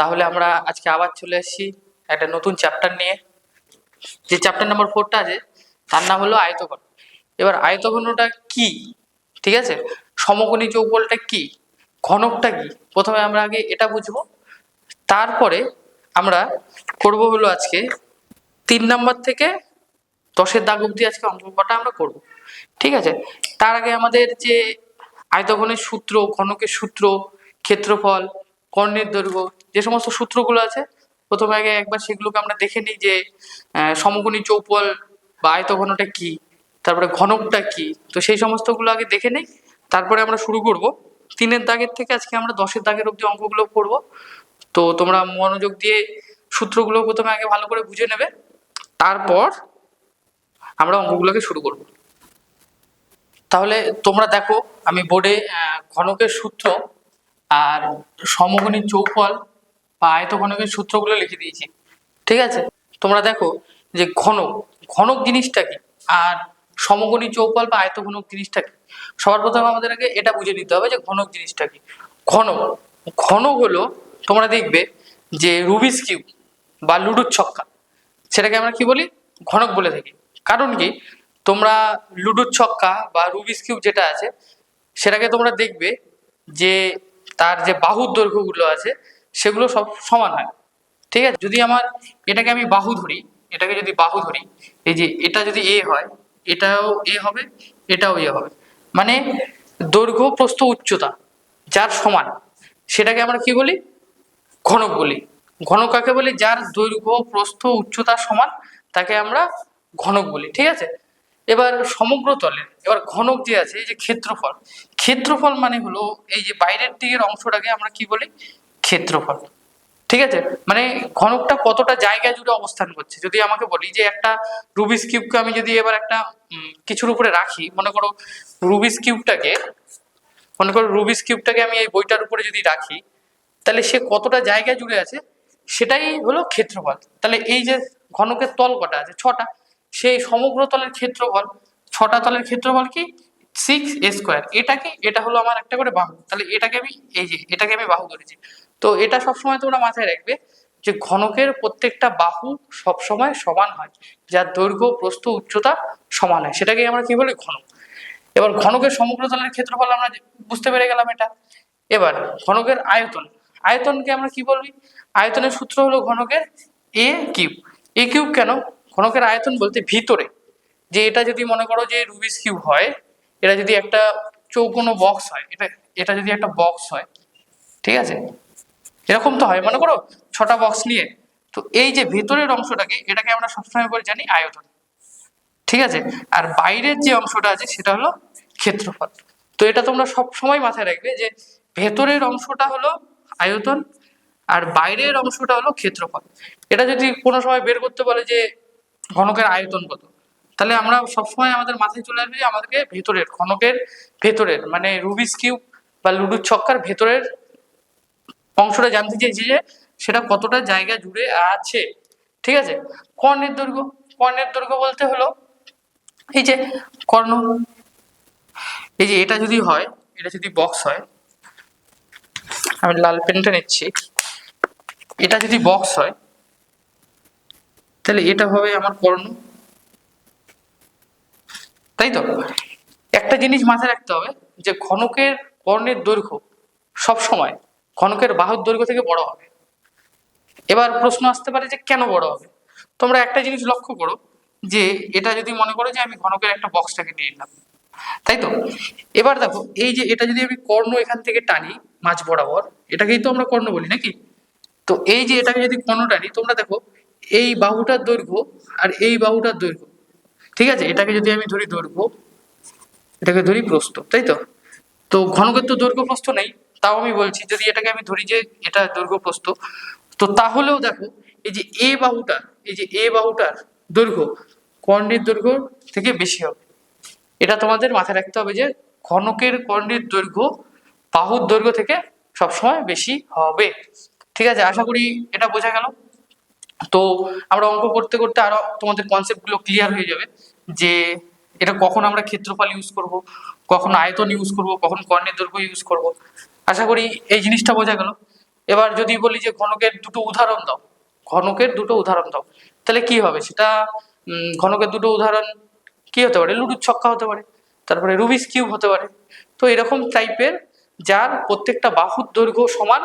তাহলে আমরা আজকে আবার চলে এসেছি একটা নতুন চ্যাপ্টার নিয়ে। যে চ্যাপ্টার নাম্বার 4টা আছে তার নাম হলো আয়তঘন। এবার আয়তঘনটা কি, ঠিক আছে, সমকোণী চৌকোণটা কি, ঘনকটা কি, প্রথমে আমরা আগে এটা বুঝবো। তারপরে আমরা করব হলো আজকে 3 নাম্বার থেকে 10-এর দাগ অবধি আজকে অঙ্কটা আমরা করব, ঠিক আছে। তার আগে আমাদের যে আয়তঘনের সূত্র, ঘনকের সূত্র, ক্ষেত্রফল, কর্ণের দৈর্ঘ্য, যে সমস্ত সূত্রগুলো আছে প্রথমে আগে একবার সেগুলোকে আমরা দেখে নিই যে সমকোণী চৌকোণ বা আয়তঘনটা কি, তারপরে ঘনকটা কি। তো সেই সমস্তগুলো আগে দেখে নিই, তারপরে আমরা শুরু করব 3-এর দাগের থেকে। আজকে আমরা 10-এর দাগের অবধি অঙ্কগুলো করব। তো তোমরা মনোযোগ দিয়ে সূত্রগুলো প্রথমে আগে ভালো করে বুঝে নেবে, তারপর আমরা অঙ্কগুলোকে শুরু করব। তাহলে তোমরা দেখো আমি বোর্ডে ঘনকের সূত্র আর সমকোণী চৌকোণ বা আয়তঘনকের সূত্রগুলো লিখে দিয়েছি, ঠিক আছে। তোমরা দেখো যে ঘনক, ঘনক জিনিসটা কি আর সমকোণী চৌকোণ বা আয়তঘনক জিনিসটা কি। সবার প্রথমে আমাদের আগে এটা বুঝে নিতে হবে যে ঘনক জিনিসটা কি। ঘনক, ঘনক হলো, তোমরা দেখবে যে রুবিক্স কিউব বা লুডোর ছক্কা, সেটাকে আমরা কি বলি, ঘনক বলে থাকি। কারণ কি, তোমরা লুডোর ছক্কা বা রুবিক্স কিউব যেটা আছে সেটাকে তোমরা দেখবে যে তার যে বাহুর দৈর্ঘ্যগুলো আছে সেগুলো সব সমান হয়, ঠিক আছে। যদি আমার এটাকে আমি বাহু ধরি, এটাকে যদি বাহু ধরি, এই যে এটা যদি এ হয়, এটাও এ হবে, এটাও এ হবে, মানে দৈর্ঘ্য প্রস্থ উচ্চতা যার সমান, সেটাকে আমরা কি বলি, ঘনক বলি। ঘনক কাকে বলি, যার দৈর্ঘ্য প্রস্থ উচ্চতা সমান তাকে আমরা ঘনক বলি, ঠিক আছে। এবার সমগ্র তলের এবার ঘনক যে আছে, এই যে ক্ষেত্রফল, ক্ষেত্রফল মানে হলো এই যে বাইরের দিকের অংশটাকে আমরা কি বলি, ক্ষেত্রফল, ঠিক আছে। মানে ঘনকটা কতটা জায়গা জুড়ে অবস্থান করছে। যদি আমাকে বলি যে একটা রুবিক্স কিউবকে আমি যদি এবার একটা কিছুর উপরে রাখি, মনে করো রুবিক্স কিউবটাকে, মনে করো রুবিক্স কিউবটাকে আমি এই বইটার উপরে যদি রাখি, তাহলে সে কতটা জায়গা জুড়ে আছে সেটাই হলো ক্ষেত্রফল। তাহলে এই যে ঘনকের তল কটা আছে, 6টা, সেই সমগ্র তলের ক্ষেত্রফল, 6টা তলের ক্ষেত্রফল কি, 6a²। এটা কি, এটা হলো আমার একটা করে বাহু। তাহলে এটাকে আমি, এই যে এটাকে আমি বাহু ধরেছি। তো এটা সবসময় তোমরা মাথায় রাখবে যে ঘনকের প্রত্যেকটা বাহু সবসময় সমান হয়, যার দৈর্ঘ্য প্রস্থ উচ্চতা সমান হয়, সেটাকে আমরা কি বলি, ঘনক। এবার ঘনকের সমগ্র তলের ক্ষেত্রফল আমরা বুঝতে পেরে গেলাম এটা। এবার ঘনকের আয়তন, আয়তনকে আমরা কি বলবি, আয়তনের সূত্র হলো ঘনকের এ কিউব। এ কিউব কেন, ঘনকের আয়তন বলতে ভিতরে, যে এটা যদি মনে করো যে রুবিক্স কিউব হয়, এটা যদি একটা চৌকোনো বক্স হয়, এটা এটা যদি একটা বক্স হয়, ঠিক আছে, এরকম তো হয়, মনে করো 6টা বক্স নিয়ে। তো এই যে ভেতরের অংশটাকে, এটাকে আমরা সবসময় করে জানি আয়তন, ঠিক আছে। আর বাইরের যে অংশটা আছে সেটা হলো ক্ষেত্রফল। তো এটা তোমরা সব সময় মাথায় রাখবে যে ভেতরের অংশটা হলো আয়তন আর বাইরের অংশটা হলো ক্ষেত্রফল। এটা যদি কোনো সময় বের করতে বলে যে ঘনকের আয়তন কত, তাহলে আমরা সবসময় আমাদের মাথায় চলে আসবে যে আমাদেরকে ভেতরের, ঘনকের ভেতরের, মানে রুবিক্স কিউব বা লুডোর ছক্কার ভেতরের অংশটা জানতে চেয়েছি যে সেটা কতটা জায়গা জুড়ে আছে, ঠিক আছে। কর্ণের দৈর্ঘ্য, কর্ণের দৈর্ঘ্য বলতে হলো এই যে কর্ণ, এই যে এটা যদি হয়, এটা যদি বক্স হয়, আমি লাল পেনটা নিচ্ছি, এটা যদি বক্স হয় তাহলে এটা হবে আমার কর্ণ, তাই তো। একটা জিনিস মাথায় রাখতে হবে যে ঘনকের কর্ণের দৈর্ঘ্য সব সময় ঘনকের বাহুর দৈর্ঘ্য থেকে বড় হবে। এবার প্রশ্ন আসতে পারে যে কেন বড় হবে। তোমরা একটা জিনিস লক্ষ্য করো যে এটা যদি মনে করো যে আমি ঘনকের একটা বক্সটাকে নিয়ে নিলাম, তাই তো। এবার দেখো এই যে এটা যদি আমি কর্ণ এখান থেকে টানি মাঝ বরাবর, এটাকেই তো আমরা কর্ণ বলি নাকি। তো এই যে এটাকে যদি কর্ণ টানি, তোমরা দেখো এই বাহুটার দৈর্ঘ্য আর এই বাহুটার দৈর্ঘ্য, ঠিক আছে, এটাকে যদি আমি ধরি দৈর্ঘ্য, এটাকে ধরি প্রস্থ, তাই তো। তো ঘনকের তো দৈর্ঘ্য প্রস্থ নেই, তাও আমি বলছি যদি এটাকে আমি ধরি যে এটা দৈর্ঘ্য প্রস্থ, তো তাহলেও দেখো এই যে এ বাহুটা, এই যে এ বাহুটার দৈর্ঘ্য কর্ণের দৈর্ঘ্য থেকে বেশি হবে। এটা তোমাদের মাথায় রাখতে হবে যে ঘনকের কর্ণের দৈর্ঘ্য বাহুর দৈর্ঘ্য থেকে সবসময় বেশি হবে, ঠিক আছে। আশা করি এটা বোঝা গেল। তো আমরা অঙ্ক করতে করতে আরো তোমাদের কনসেপ্ট গুলো ক্লিয়ার হয়ে যাবে যে এটা কখন আমরা ক্ষেত্রফল ইউজ করব, কখন আয়তন ইউজ করব, কখন কর্ণের দৈর্ঘ্য ইউজ করব। আশা করি এই জিনিসটা বোঝা গেল। এবার যদি বলি যে ঘনকের দুটো উদাহরণ দাও, ঘনকের দুটো উদাহরণ দাও, তাহলে কি হবে সেটা? ঘনকের দুটো উদাহরণ কি হতে পারে? লুডুর ছক্কা হতে পারে, তারপরে রুবিক্স কিউব হতে পারে। তো এরকম টাইপের যার প্রত্যেকটা বাহুর দৈর্ঘ্য সমান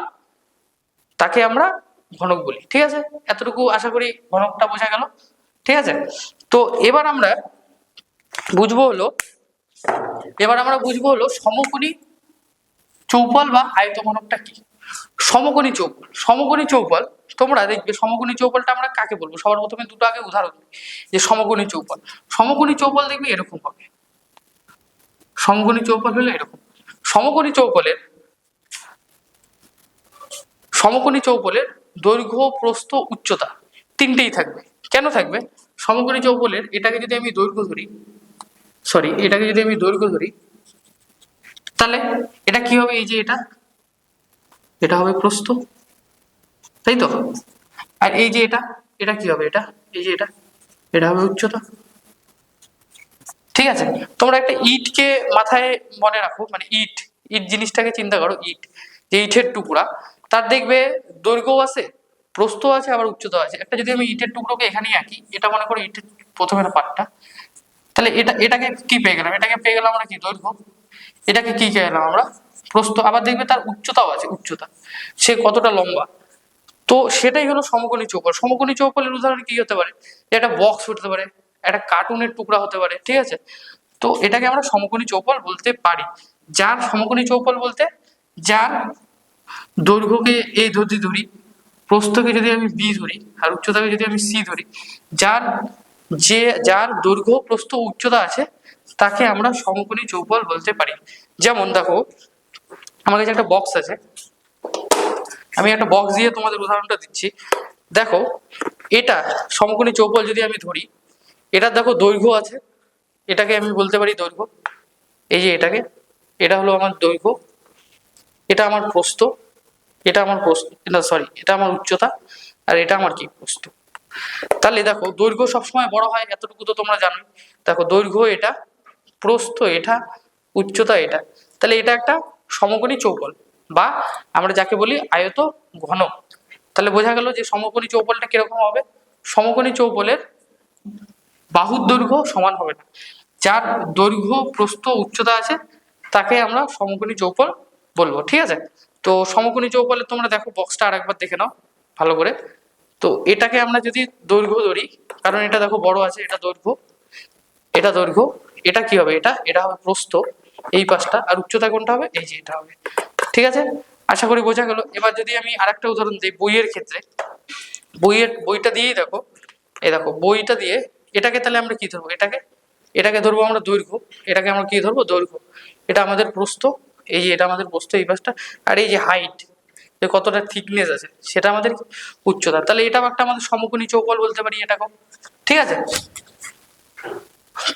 তাকে আমরা ঘনক বলি। ঠিক আছে, এতটুকু আশা করি ঘনকটা বোঝা গেল। ঠিক আছে, তো এবার আমরা বুঝবো হলো সমকোণী চৌপল বা আয়তঘনকটা কি। সমকোণী চৌপল, সমকোণী চৌপল তোমরা দেখবে সমকোণী চৌপলটা আমরা কাকে বলবো? সবার প্রথমে দুটো আগে উদাহরণ দিই যে সমকোণী চৌপল। সমকোণী চৌপল দেখবি এরকম হবে, সমকোণী চৌপল হলো এরকম। সমকোণী চৌপলের দৈর্ঘ্য, প্রস্থ, উচ্চতা তিনটেই থাকবে। কেন থাকবে? সমকোণী চৌপলের এটাকে যদি আমি দৈর্ঘ্য ধরি, তাহলে এটা কি হবে? এই যে এটা হবে প্রস্থ, তাই তো? আর এই যে এটা কি হবে? এই যে এটা হবে উচ্চতা। ঠিক আছে, তোমরা একটা ইটকে মাথায় মনে রাখো, মানে ইট জিনিসটাকে চিন্তা করো। যে ইটের টুকরা, তার দেখবে দৈর্ঘ্য আছে, প্রস্থ আছে, আবার উচ্চতা আছে। একটা যদি আমি ইটের টুকরোকে এখানেই আঁকি, এটা মনে করো ইটের প্রথমের পার্টটা, তাহলে এটাকে কি পেয়ে গেলাম? এটাকে পেয়ে গেলাম আমরা কি? দৈর্ঘ্য। এটাকে কি পেয়ে গেলাম আমরা? প্রস্থ। আবার দেখবে তার উচ্চতাও আছে, উচ্চতা, সে কতটা লম্বা। তো সেটাই হলো সমকোণী চৌপল। সমকোণী চৌপলের উদাহরণ কি হতে পারে? একটা বক্স হতে পারে, একটা কার্টুনের টুকরা হতে পারে। ঠিক আছে, তো এটাকে আমরা সমকোণী চৌপল বলতে পারি। যার সমকোণী চৌপল বলতে যার দৈর্ঘ্যকে এ ধরি, প্রস্থকে যদি আমি বি ধরি, আর উচ্চতাকে যদি আমি সি ধরি, যার দৈর্ঘ্য, প্রস্থ, উচ্চতা আছে তাকে আমরা সমকোণী চৌপল বলতে পারি। যেমন দেখো, আমার কাছে একটা বক্স আছে, আমি একটা বক্স দিয়ে তোমাদের উদাহরণটা দিচ্ছি। দেখো, এটা সমকোণী চৌপল যদি আমি ধরি, এটা দেখো দৈর্ঘ্য আছে, এটাকে আমি বলতে পারি দৈর্ঘ্য। এই যে এটা হলো আমার দৈর্ঘ্য, এটা আমার প্রস্থ, এটা আমার উচ্চতা, আর এটা আমার কি? প্রস্থ। তাহলে দেখো দৈর্ঘ্য সবসময় বড় হয়, এতটুকু তো তোমরা জানোই। দেখো দৈর্ঘ্য এটা, প্রস্থ এটা, উচ্চতা এটা, তাহলে এটা একটা সমকোণী চৌপল, বা আমরা যাকে বলি আয়ত ঘনক। তাহলে বোঝা গেল যে সমকোণী চৌপলটা কিরকম হবে। সমকোণী চৌপলের বাহুর দৈর্ঘ্য সমান হবে না, যার দৈর্ঘ্য, প্রস্থ, উচ্চতা আছে তাকে আমরা সমকোণী চৌপল বলবো। ঠিক আছে, তো সমকোণী চৌপলে তোমরা দেখো বক্সটা আরেকবার দেখে নাও ভালো করে। তো এটাকে আমরা যদি দৈর্ঘ্য ধরি, কারণ এটা দেখো বড় আছে, এটা দৈর্ঘ্য, এটা কি হবে? এটা হবে প্রস্থ, এই পাশটা, আর উচ্চতা কোনটা হবে? এই যে এটা হবে। ঠিক আছে, আশা করি বোঝা গেল। এবার যদি আমি আরেকটা উদাহরণ দিই বইয়ের ক্ষেত্রে, বইটা দিয়েই দেখো, এই দেখো বইটা দিয়ে এটাকে তাহলে আমরা কি ধরবো? এটাকে ধরবো আমরা দৈর্ঘ্য, এটাকে আমরা কি ধরবো? দৈর্ঘ্য। এটা আমাদের প্রস্থ, এই যে এটা আমাদের প্রস্থ, এই পাশটা, আর এই যে হাইট, যে কতটা থিকনেস আছে সেটা আমাদের উচ্চতা। তাহলে এটাও একটা আমাদের সমকোণী চৌপল বলতে পারি এটাকেও। ঠিক আছে,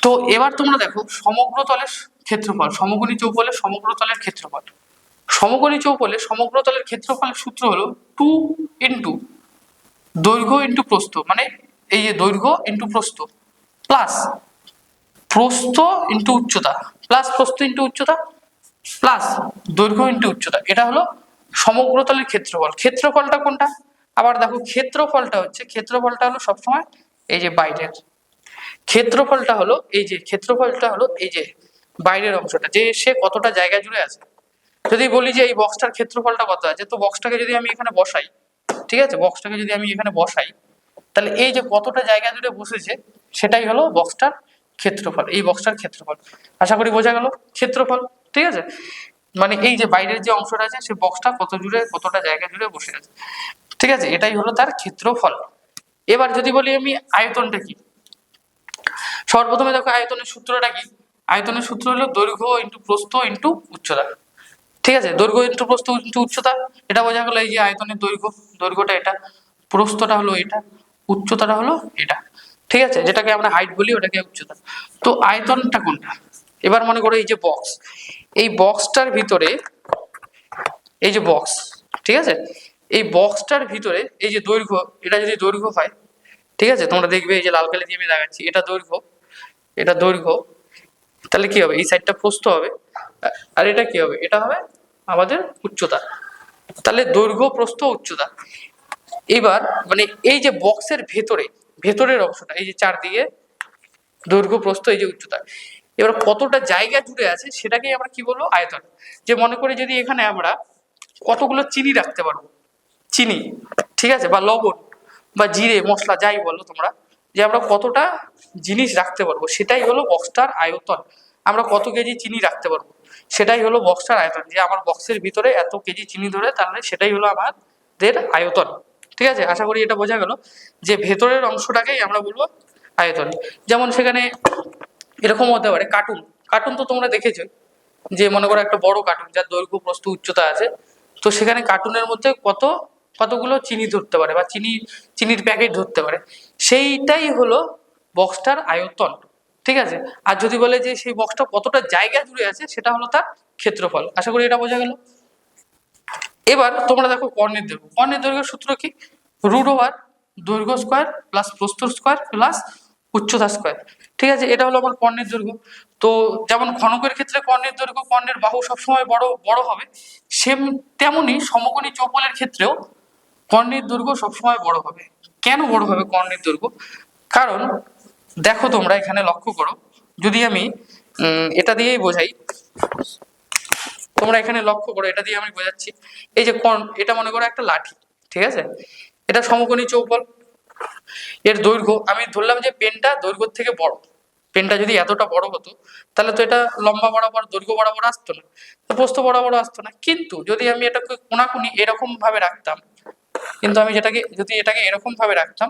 তো এবার তোমরা দেখো সমগ্র তলের ক্ষেত্রফল, সমকোণী চৌপলের সমগ্র তলের ক্ষেত্রফল। সমকোণী চৌপলের সমগ্র তলের ক্ষেত্রফলের সূত্র হলো 2 ইন্টু দৈর্ঘ্য ইন্টু প্রস্থ, মানে এই যে দৈর্ঘ্য ইন্টু প্রস্থ, প্লাস প্রস্থ ইন্টু উচ্চতা, প্লাস প্রস্থ ইন্টু উচ্চতা, প্লাস দৈর্ঘ্য ইন্টু উচ্চতা। এটা হলো সমগ্র তলের ক্ষেত্রফল। ক্ষেত্রফলটা কোনটা? আবার দেখো ক্ষেত্রফলটা হলো সবসময় এই যে বাইরের, ক্ষেত্রফলটা হলো এই যে বাইরের অংশটা, যে সে কতটা জায়গা জুড়ে আছে। যদি বলি যে এই বক্সটার ক্ষেত্রফলটা কত আছে, তো বক্সটাকে যদি আমি এখানে বসাই, ঠিক আছে, বক্সটাকে যদি আমি এখানে বসাই, তাহলে এই যে কতটা জায়গা জুড়ে বসেছে সেটাই হলো বক্সটার ক্ষেত্রফল, এই বক্সটার ক্ষেত্রফল। আশা করি বোঝা গেল ক্ষেত্রফল। ঠিক আছে, মানে এই যে বাইরের যে অংশটা আছে সে বক্সটা কতটা জায়গা জুড়ে বসে আছে। ঠিক আছে, এটাই হলো তার ক্ষেত্রফল। এবার যদি বলি আমি আয়তনটা কি, সর্বপ্রথমে দেখো আয়তনের সূত্রটা কি? আয়তনের সূত্র হলো দৈর্ঘ্য ইন্টু প্রস্থ ইন্টু উচ্চতা। ঠিক আছে, দৈর্ঘ্য ইন্টু প্রস্থ ইন্টু উচ্চতা, এটা বোঝা গেল। এই যে আয়তনের দৈর্ঘ্যটা এটা, প্রস্থটা হলো এটা, উচ্চতাটা হলো এটা। ঠিক আছে, যেটাকে আমরা হাইট বলি ওটাকে উচ্চতা। তো আয়তনটা কোনটা? এবার মনে করো এই যে বক্স, এই বক্সটার ভিতরে এই যে বক্স, ঠিক আছে, এই বক্সটার ভিতরে এই যে দৈর্ঘ্য, এটা যদি দৈর্ঘ্য হয়, ঠিক আছে, তোমরা দেখবে এই যে লাল কালি দিয়ে আমি দেখাচ্ছি, এটা দৈর্ঘ্য, তাহলে কি হবে? এই সাইডটা প্রস্থ হবে, আর এটা কি হবে? এটা হবে আমাদের উচ্চতা। তাহলে দৈর্ঘ্য প্রস্থ উচ্চতা। এবার মানে এই যে বক্সের ভেতরের অংশটা, এই যে চারদিকে দৈর্ঘ্য প্রস্থ এই যে উচ্চতা, এবার কতটা জায়গা জুড়ে আছে সেটাকেই আমরা কি বলবো, আয়তন। যে মনে করি যদি এখানে আমরা কতগুলো চিনি রাখতে পারবো, চিনি, ঠিক আছে, বা লবণ বা জিরে মশলা যাই বলো তোমরা, যে আমরা কতটা জিনিস রাখতে পারবো সেটাই হলো বক্সটার আয়তন। আমরা কত কেজি চিনি রাখতে পারবো সেটাই হলো বক্সটার আয়তন। যে আমার বক্সের ভিতরে এত কেজি চিনি ধরে, তাহলে সেটাই হলো আমাদের আয়তন। ঠিক আছে, আশা করি এটা বোঝা গেল যে ভেতরের অংশটাকেই আমরা বলবো আয়তন। যেমন সেখানে এরকম হতে পারে, কার্টুন, কার্টুন তো তোমরা দেখেছো, যে মনে করো একটা বড় কার্টুন যার দৈর্ঘ্য প্রস্থ উচ্চতা আছে, তো সেখানে কার্টুনের মধ্যে কতগুলো চিনি ধরতে পারে বা চিনির প্যাকেট ধরতে পারে, সেইটাই হলো বক্সটার আয়তন। ঠিক আছে, আর যদি বলে যে সেই বক্সটা কতটা জায়গা জুড়ে আছে, সেটা হলো তার ক্ষেত্রফল। আশা করি এটা বোঝা গেল। এবার তোমরা দেখো কর্ণের দৈর্ঘ্যের সূত্র কি, রুট ওভার দৈর্ঘ্য স্কোয়ার প্লাস প্রস্থ স্কোয়ার প্লাস উচ্চতা স্কোয়ার। ঠিক আছে, এটা হলো আমার কর্ণের দৈর্ঘ্য। তো যেমন ঘনকের ক্ষেত্রে কর্ণের দৈর্ঘ্য, কর্ণের বাহু সবসময় বড় বড় হবে, সেম তেমনি সমকোণী চৌপলের ক্ষেত্রেও কর্ণের দৈর্ঘ্য সবসময় বড় হবে। কেন বড় হবে কর্ণের দৈর্ঘ্য? কারণ দেখো তোমরা এখানে লক্ষ্য করো, যদি আমি এটা দিয়েই বোঝাই, তোমরা এখানে লক্ষ্য করো, এটা দিয়ে আমি বোঝাচ্ছি। এই যে কর্ণ, এটা মনে করো একটা লাঠি, ঠিক আছে, এটা সমকোণী চৌপল, এর দৈর্ঘ্য আমি ধরলাম যে পেনটা দৈর্ঘ্যের থেকে বড়, পেনটা যদি এতটা বড় হতো তাহলে তো এটা লম্বা বরাবর দৈর্ঘ্য বরাবর আসতো না, তো প্রস্থ বরাবর আসতো না। কিন্তু যদি আমি এটাকে কোনাকুনি এরকম ভাবে রাখতাম, কিন্তু আমি যদি এটাকে এরকম ভাবে রাখতাম,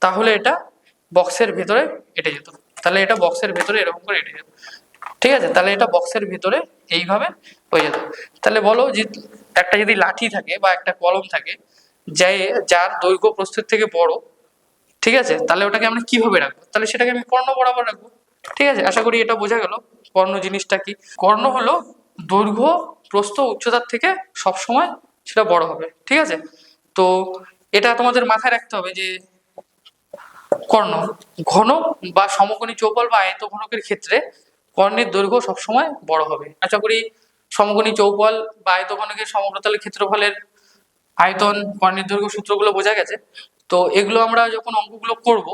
তাহলে এটা বক্সের ভেতরে এঁটে যেত, তাহলে এটা বক্সের ভেতরে এরকম করে এঁটে যেত। ঠিক আছে, তাহলে এটা বক্সের ভেতরে এইভাবে হয়ে যেত। তাহলে বলো যে একটা যদি লাঠি থাকে বা একটা কলম থাকে, যার দৈর্ঘ্য প্রস্থের থেকে বড়, ঠিক আছে, তাহলে ওটাকে আমরা কিভাবে রাখবো, তাহলে সেটাকে আমি কর্ণ বরাবর রাখবো। ঠিক আছে, আশা করি এটা বোঝা গেল কর্ণ জিনিসটা কি। কর্ণ হলো দৈর্ঘ্য প্রস্থ উচ্চতার থেকে সবসময় সেটা বড় হবে। ঠিক আছে, তো এটা তোমাদের মাথায় রাখতে হবে যে কর্ণ, ঘনক বা সমকোণী চৌপল বা আয়ত ঘনকের ক্ষেত্রে কর্ণের দৈর্ঘ্য সবসময় বড় হবে। আশা করি সমকোণী চৌপল বা আয়ত ঘনকের সমগ্রতলের ক্ষেত্রফলের আয়তন, কর্ণের দৈর্ঘ্য সূত্রগুলো বোঝা গেছে। তো এগুলো আমরা যখন অঙ্কগুলো করব,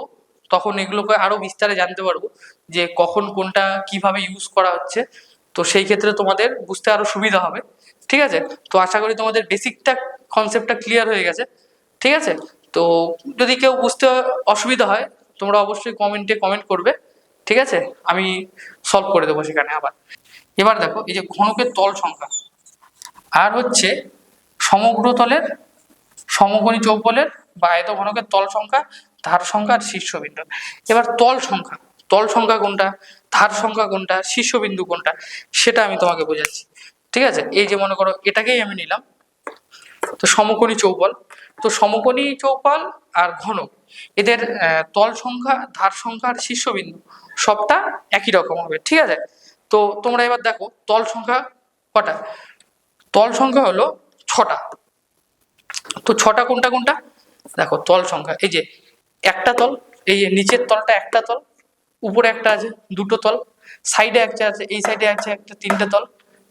তখন এগুলোকে আরো বিস্তারে জানতে পারবো যে কখন কোনটা কিভাবে ইউজ করা হচ্ছে। তো সেই ক্ষেত্রে তোমাদের বুঝতে আরো সুবিধা হবে। ঠিক আছে, তো আশা করি তোমাদের বেসিকটা কনসেপ্টটা ক্লিয়ার হয়ে গেছে। ঠিক আছে, তো যদি কেউ বুঝতে অসুবিধা হয়, তোমরা অবশ্যই কমেন্টে কমেন্ট করবে। ঠিক আছে, আমি সলভ করে দেবো সেখানে আবার। এবার দেখো, এই যে ঘনকের তল সংখ্যা আর হচ্ছে সমগ্র তলের সমকোণী চৌপলের বা আয়ত ঘনকের তল সংখ্যা, ধার সংখ্যা আর শীর্ষবিন্দু। এবার তল সংখ্যা কোনটা, ধার সংখ্যা কোনটা, শীর্ষবিন্দু কোনটা, সেটা আমি তোমাকে বোঝাচ্ছি। ঠিক আছে, এই যে মনে করো এটাকেই আমি নিলাম, তো সমকোণী চৌপল, তো সমকোণী চৌপল আর ঘনক, এদের তল সংখ্যা, ধার সংখ্যা আর শীর্ষবিন্দু সবটা একই রকম হবে। ঠিক আছে, তো তোমরা এবার দেখো তল সংখ্যা কটা, তল সংখ্যা হলো 6টা। তো 6টা কোনটা কোনটা, দেখো তল সংখ্যা, এই যে একটা তল, এই যে নিচের তলটা একটা তল, উপরে একটা আছে দুটো তল, সাইডে একটা আছে, এই সাইডে আছে একটা 3টে তল,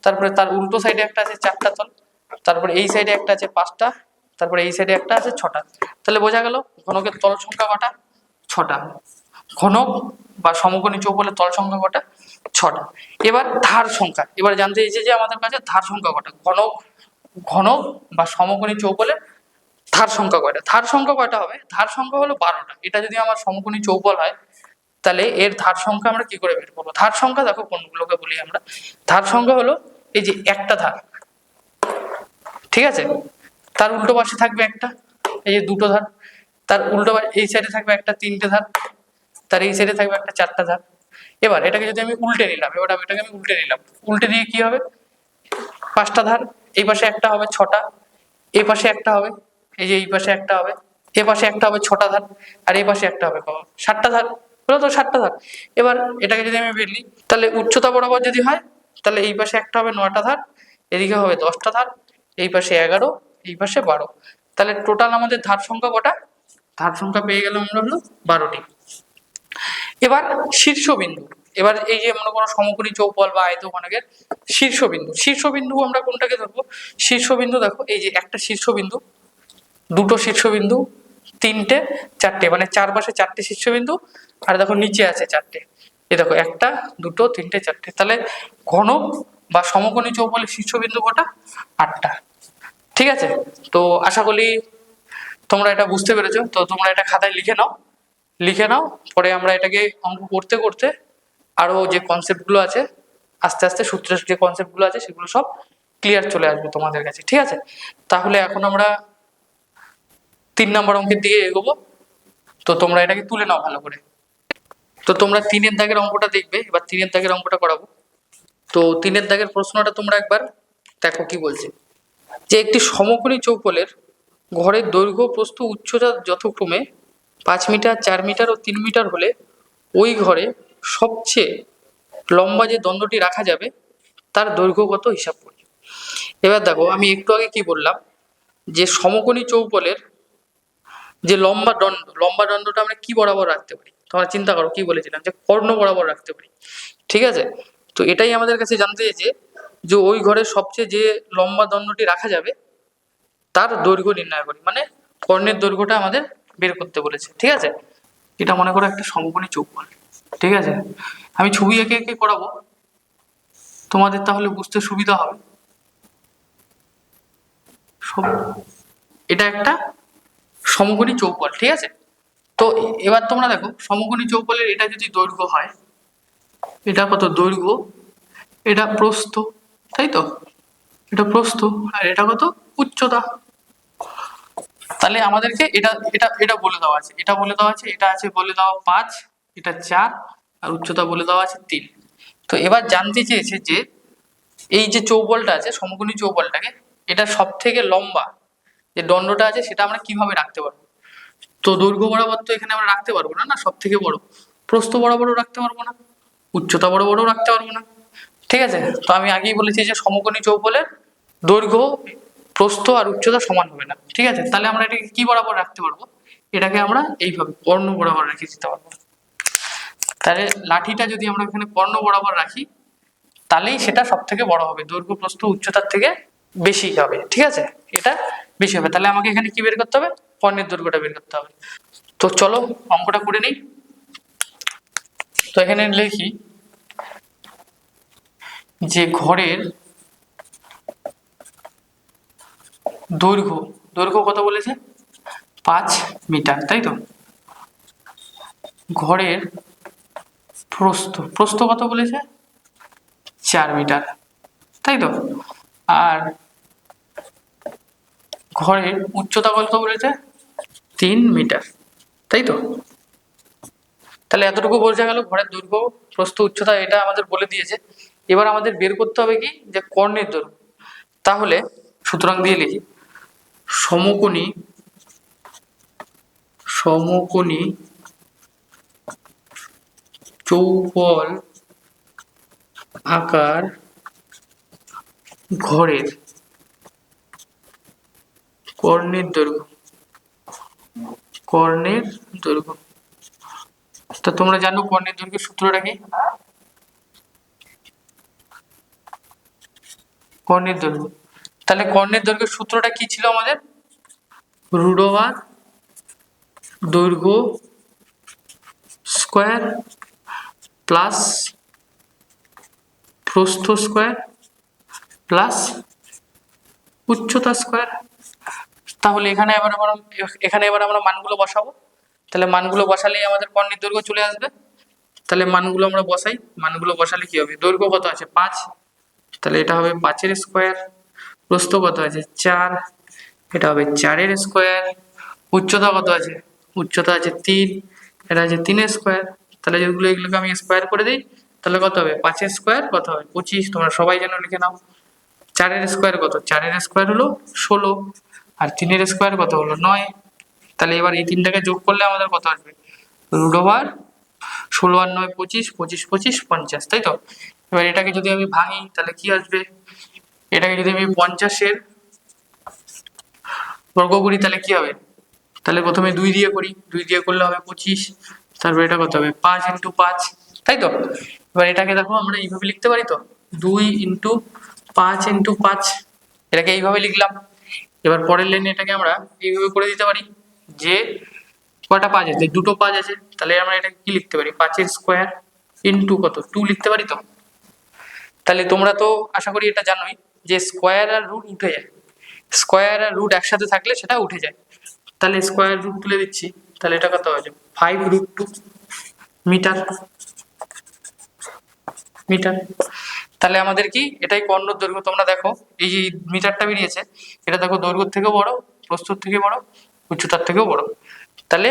তারপরে তার উল্টো সাইডে একটা আছে 4টা তল, তারপরে এই সাইডে একটা আছে 5টা, তারপরে এই সাইডে একটা আছে 6টা। তাহলে বোঝা গেল ঘনকের তল সংখ্যা কটা, 6টা। ঘনক বা সমকোণী চৌপলের তল সংখ্যা কটা, 6টা। এবার ধার সংখ্যা, এবার জানতে চাইছে যে আমাদের কাছে ধার সংখ্যা কটা, ঘনক বা সমকোণী চৌপলের ধার সংখ্যা কয়টা, ধার সংখ্যা কয়টা হবে, ধার সংখ্যা হলো 12টা। এটা যদি আমার সমকোণী চৌপল হয়, তাহলে এর ধার সংখ্যা আমরা কি করে বের করবো, ধার সংখ্যা দেখো কোনগুলোকে বলি আমরা, ধার সংখ্যা হলো এই যে একটা ধার, ঠিক আছে, তার উল্টো পাশে থাকবে একটা, এই যে দুটো ধার, তার উল্টো পাশে এই সাইডে থাকবে একটা 3টে ধার, তার এই সাইডে থাকবে একটা 4টা ধার। এবার এটাকে যদি আমি উল্টে নিলাম, এটাকে আমি উল্টে নিলাম, উল্টে দিয়ে কি হবে, 5টা ধার, এই পাশে একটা হবে 6টা, এই পাশে একটা হবে, এই যে এই পাশে একটা হবে, এ পাশে একটা হবে 6টা ধার, আর এই পাশে একটা হবে 7টা ধার, হলো তো 7টা ধার। এবার এটাকে যদি আমি বেরলি, তাহলে উচ্চতা বরাবর যদি হয়, তাহলে এই পাশে একটা হবে 9টা ধার, এদিকে হবে 10টা ধার, এই পাশে 11, এই পাশে 12। তাহলে টোটাল আমাদের ধার সংখ্যা কটা, ধার সংখ্যা পেয়ে গেলাম আমরা হলো 12টি। এবার শীর্ষবিন্দু, এবার এই যে মনে করো সমকোণী চৌপল বা আয়তঘনকের শীর্ষবিন্দু আমরা কোনটাকে ধরবো? শীর্ষবিন্দু দেখো এই যে একটা শীর্ষবিন্দু, দুটো শীর্ষবিন্দু, তিনটে, চারটে, মানে চারপাশে চারটে শীর্ষবিন্দু, আর দেখো নিচে আছে চারটে। এই দেখো একটা, দুটো, তিনটে, চারটে, তাহলে ঘনক বা সমকোণী চৌপলের শীর্ষবিন্দু কটা? 8টা। ঠিক আছে, তো আশা করি তোমরা এটা বুঝতে পেরেছো। তো তোমরা এটা খাতায় লিখে নাও, পরে আমরা এটাকে অঙ্ক করতে করতে আরো যে কনসেপ্টগুলো আছে, আস্তে আস্তে সূত্রের যে কনসেপ্টগুলো আছে সেগুলো সব ক্লিয়ার চলে আসবে তোমাদের কাছে। ঠিক আছে, তাহলে এখন আমরা 3 নম্বর অঙ্কের দিকে এগোবো। তো তোমরা এটাকে তুলে নাও ভালো করে। তো তোমরা 3-এর দাগের অঙ্কটা দেখবে, এবার 3-এর দাগের অঙ্কটা করাবো। তো 3-এর দাগের প্রশ্নটা তোমরা একবার দেখো কি বলছে, যে একটি সমকোণী চৌপলের ঘরের দৈর্ঘ্য প্রস্থ উচ্চতা যথাক্রমে 5 মিটার, 4 মিটার ও 3 মিটার হলে ওই ঘরে সবচেয়ে লম্বা যে দণ্ডটি রাখা যাবে তার দৈর্ঘ্য কত হিসাব করি। এবার দেখো আমি একটু আগে কি বললাম, যে সমকোণী চৌপলের যে লম্বা দণ্ডটা আমরা কি বরাবর রাখতে পারি। তোমরা চিন্তা করো কি বলেছিলাম, যে কর্ণ বরাবর রাখতে পারি। ঠিক আছে, তো এটাই আমাদের কাছে জানতে চেয়েছে, যে ওই ঘরের সবচেয়ে যে লম্বা দণ্ডটি রাখা যাবে তার দৈর্ঘ্য নির্ণয় করি, মানে কর্ণের দৈর্ঘ্যটা আমাদের বের করতে বলেছে। ঠিক আছে, এটা মনে করো একটা সমকোণী চৌপল। ঠিক আছে, আমি ছবি এঁকে এঁকে করাবো, তোমাদের তাহলে বুঝতে সুবিধা হবে। এটা একটা সমকোণী চৌপল। ঠিক আছে, তো এবার তোমরা দেখো সমকোণী চৌপলের এটা যদি দৈর্ঘ্য হয়, এটা কত দৈর্ঘ্য, এটা প্রস্থ, তাই তো, এটা প্রস্থ, আর এটা কত উচ্চতা। তাহলে আমাদেরকে এটা এটা এটা বলে দেওয়া আছে, এটা আছে বলে দেওয়া 5, এটা 4, আর উচ্চতা বলে দেওয়া আছে 3। তো এবার জানতে চেয়েছে যে এই যে চৌবলটা আছে সমকোণী চৌবলটাকে, এটা সব থেকে লম্বা যে দণ্ডটা আছে সেটা আমরা কিভাবে রাখতে পারবো। তো দৈর্ঘ্য বরাবর তো এখানে আমরা রাখতে পারবো না, না সব থেকে বড়, প্রস্থ বরাবরও রাখতে পারবো না, উচ্চতা বরাবরও রাখতে পারবো না। ঠিক আছে, তো আমি আগেই বলেছি যে সমকোণী চৌবলের দৈর্ঘ্য, প্রস্থ আর উচ্চতা সমান হবে না। ঠিক আছে, তাহলে আমরা এটাকে কি বরাবর রাখতে পারবো, এটাকে আমরা এইভাবে কর্ণ বরাবর রেখে দিতে পারবো। তাহলে লাঠিটা যদি আমরা এখানে কর্ণ বরাবর রাখি, তাহলেই সেটা সব থেকে বড় হবে, দৈর্ঘ্য প্রস্থ উচ্চতার থেকে বেশি হবে। ঠিক আছে, এটা বেশি হবে, তাহলে আমাকে এখানে কি বের করতে হবে, কর্ণের দৈর্ঘ্যটা বের করতে হবে। তো চলো অঙ্কটা করে নিই। তো এখানে লিখি যে ঘরের দৈর্ঘ্য কত বলেছে, 5 মিটার, তাই তো। ঘরের প্রস্থ কত বলেছে, 4 মিটার, তাই তো। আর ঘরের উচ্চতা কত বলেছে, 3 মিটার, তাই তো। তাহলে এতটুকু বোঝা গেল ঘরের দৈর্ঘ্য, প্রস্থ, উচ্চতা এটা আমাদের বলে দিয়েছে। এবার আমাদের বের করতে হবে কি, যে কর্ণের দৈর্ঘ্য। তাহলে সুতরাং দিয়ে লিখি সমকোণী চৌপল আকার ঘরের কর্ণের দৈর্ঘ্য। তো তোমরা জানো কর্ণের দৈর্ঘ্যের সূত্রটা কি, কর্ণের দৈর্ঘ্য। তাহলে কর্ণের দৈর্ঘ্যের সূত্রটা কি ছিল আমাদের, √, দৈর্ঘ্য স্কয়ার প্লাস প্রস্থ স্কয়ার প্লাস উচ্চতা স্কয়ার। তাহলে এখানে এবার আমরা মানগুলো বসাবো। তাহলে মানগুলো বসালেই আমাদের কর্ণের দৈর্ঘ্য চলে আসবে। তাহলে মানগুলো আমরা বসাই, মানগুলো বসালে কি হবে, দৈর্ঘ্য কত আছে 5, তাহলে এটা হবে 5-এর স্কয়ার, প্রস্থ কত আছে 4, এটা হবে 4-এর স্কয়ার, উচ্চতা কত আছে, উচ্চতা আছে 3, এটা আছে 3-এর স্কয়ার। তাহলে এগুলোকে আমি স্কয়ার করে দিই, তাহলে কত হবে 5-এর স্কয়ার কত হবে 25, তোমরা সবাই যেন লিখে নাও। 4-এর স্কয়ার কত, 4-এর স্কয়ার হলো 16, আর 3-এর স্কয়ার কত হলো 9। তাহলে এবার এই তিনটাকে যোগ করলে আমাদের কত আসবে, √, 16 আর 9 25, 25 25 50, তাই তো। এবার এটাকে যদি আমি ভাঙি তাহলে কি আসবে, এটাকে যদি আমি 50-এর বর্গ করি তাহলে কি হবে, তাহলে প্রথমে 2 দিয়ে করি, 2 দিয়ে করলে হবে 25, তারপর এটা কত হবে 5 × 5, তাই তো। এবার এটাকে দেখো আমরা এইভাবে লিখতে পারি তো, 2 × 5 × 5, এটাকে এইভাবে লিখলাম। এবার পরের লাইনে এটাকে আমরা এইভাবে করে দিতে পারি যে কয়টা 5 আছে, দুটো 5 আছে, তাহলে আমরা এটাকে কি লিখতে পারি, 5 স্কোয়ার ইন্টু কত 2 লিখতে পারি তো। তাহলে তোমরা তো আশা করি এটা জানোই যে স্কোয়ার আর রুট উঠে যায়, স্কোয়ার আর রুট একসাথে থাকলে সেটা উঠে যায়। তাহলে স্কোয়ার রুট তুলে দিচ্ছি, তাহলে এটা কত হয়েছে 5√2 মিটার। মিটার তাহলে আমাদের কি এটাই কর্ণর দৈর্ঘ্য। তোমরা দেখো এই যে মিটারটা বেরিয়েছে, এটা দেখো দৈর্ঘ্যের থেকেও বড়, প্রস্থর থেকে বড়, উচ্চতার থেকেও বড়। তাহলে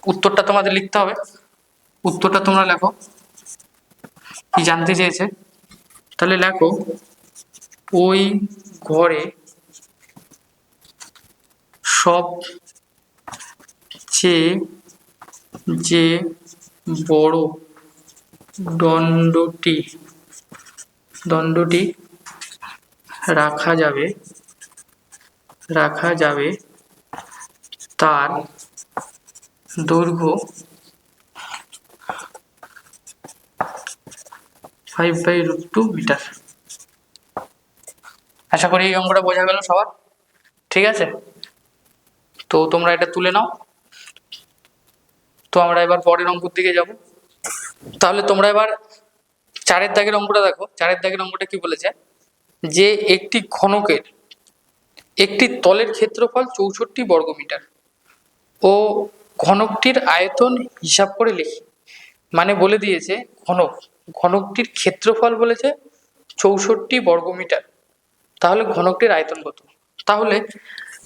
উত্তরটা তোমাদের লিখতে হবে। উত্তরটা তোমরা লেখো, কি জানতে চেয়েছে, তাহলে লেখো ওই ঘরে সবচেয়ে যে বড় দণ্ডটি রাখা যাবে তার দৈর্ঘ্য 5/√2 মিটার। আশা করি এই অঙ্কটা বোঝা গেল সবার, ঠিক আছে? তো তোমরা এটা তুলে নাও। তো আমরা এবার পরের অঙ্কের দিকে যাব। তাহলে তোমরা এবার 4-এর দাগের অঙ্কটা দেখো। 4-এর দাগের অঙ্কটা কি বলেছে, যে একটি ঘনকের একটি তলের ক্ষেত্রফল 64 বর্গমিটার ও ঘনকটির আয়তন হিসাব করে লিখি। মানে বলে দিয়েছে ঘনকটির ক্ষেত্রফল বলেছে 64 বর্গমিটার, তাহলে ঘনকটির আয়তন কত। তাহলে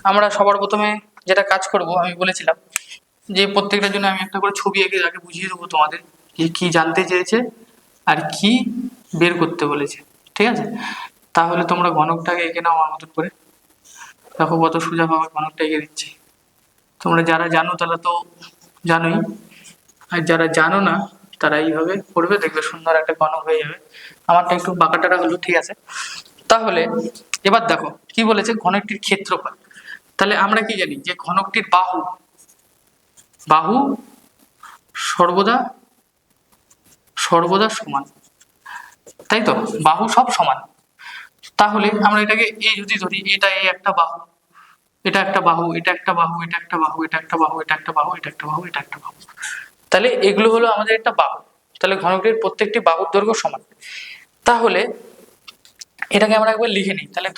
আমরা সবার প্রথমে যেটা কাজ করব, আমি বলেছিলাম যে প্রত্যেকটার জন্য আমি একটা করে ছবি এঁকে আগে বুঝিয়ে দেবো তোমাদের যে কি জানতে চেয়েছে আর কি বের করতে বলেছে, ঠিক আছে? তাহলে তোমরা ঘনকটাকে এঁকে নাও আমার মতন করে। দেখো কত সোজা ভাবে ঘনকটা এঁকে দিচ্ছি। তোমরা যারা জানো তারা তো জানোই, আর যারা জানো না তারা এইভাবে করবে, দেখবে সুন্দর একটা ঘনক হয়ে যাবে। আমারটা একটু বাঁকাটারা হলো, ঠিক আছে? তাহলে এবার দেখো কি বলেছে, ঘনকটির ক্ষেত্রফল। তাহলে আমরা কি জানি যে ঘনকটির বাহু সর্বদা সমান, তাই তো? বাহু সব সমান। তাহলে আমরা এটাকে এই যদি ধরি, এটা এই একটা বাহু, এটা একটা বাহু, এটা একটা বাহু, এটা একটা বাহু, এটা একটা বাহু, এটা একটা বাহু, এটা একটা বাহু, এটা একটা বাহু, তাহলে এগুলো হলো আমাদের একটা বাহু। তাহলে ঘনকটির প্রত্যেকটি বাহুর দৈর্ঘ্য সমান। তাহলে এটাকে আমরা একবার লিখে নিই। তাহলে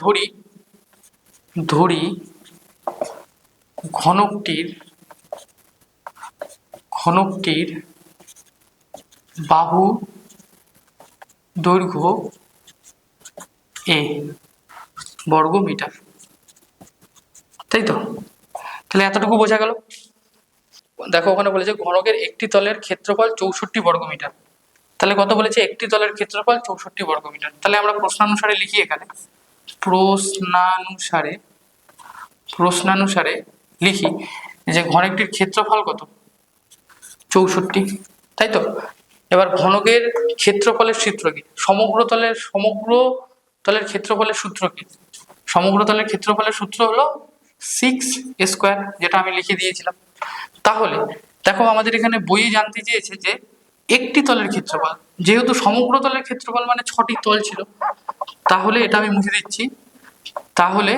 ধরি ঘনকটির বাহু দৈর্ঘ্য a বর্গ মিটার, তাই তো? তাহলে এতটুকু বোঝা গেল। দেখো ওখানে বলেছে ঘনকের একটি তলের ক্ষেত্রফল 64 বর্গমিটার। তাহলে কত বলেছে, একটি তলের ক্ষেত্রফল 64 বর্গমিটার। তাহলে আমরা প্রশ্নানুসারে লিখি, এখানে প্রশ্নানুসারে লিখি যে ঘনকটির ক্ষেত্রফল কত, 64, তাই তো? এবার ঘনকের ক্ষেত্রফলের সূত্র কি, সমগ্র তলের ক্ষেত্রফলের সূত্র কি? সমগ্র তলের ক্ষেত্রফলের সূত্র হলো 6 স্কোয়ার, যেটা আমি লিখে দিয়েছিলাম। তাহলে দেখো আমাদের এখানে বইয়ে জানতে চেয়েছে যে একটি তলের ক্ষেত্রফল, যেহেতু সমগ্র তলের ক্ষেত্রফল মানে 6টি তল ছিল, তাহলে এটা আমি মুছে দিচ্ছি। তাহলে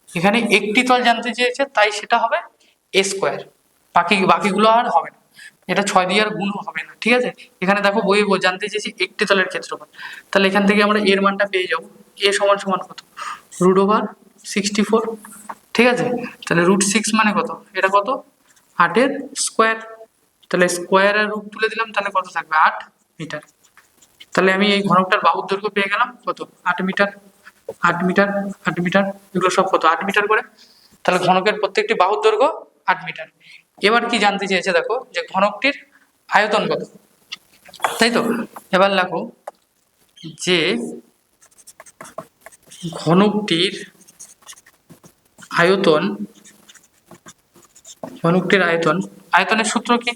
এখানে একটি তল জানতে চেয়েছে, তাই সেটা হবে a স্কোয়ার, বাকিগুলো আর হবে না, এটা 6 দিয়ে আর গুণ হবে না, ঠিক আছে? এখানে দেখো বইয়ে জানতে চেয়েছি একটি তলের ক্ষেত্রফল। তাহলে এখান থেকে আমরা এর মানটা পেয়ে যাবো, a সমান সমান কত, √64, ঠিক আছে? তাহলে √6 মানে কত, এটা কত, 8-এর স্কোয়ার। তাহলে স্কোয়ার আর রুট তুলে দিলাম, তাহলে কত থাকবে, 8 মিটার। তাহলে আমি এই ঘনকটার বাহুর দৈর্ঘ্য পেয়ে গেলাম কত, 8 মিটার। 8 মিটার, 8 মিটার, এগুলো সব কত, 8 মিটার করে। তাহলে ঘনকের প্রত্যেকটি বাহুর দৈর্ঘ্য 8 মিটার। এবার কি জানতে চেয়েছে দেখো, যে ঘনকটির আয়তন কত, তাই তো? এবার লেখো যে ঘনকটির আয়তনের সূত্র কি,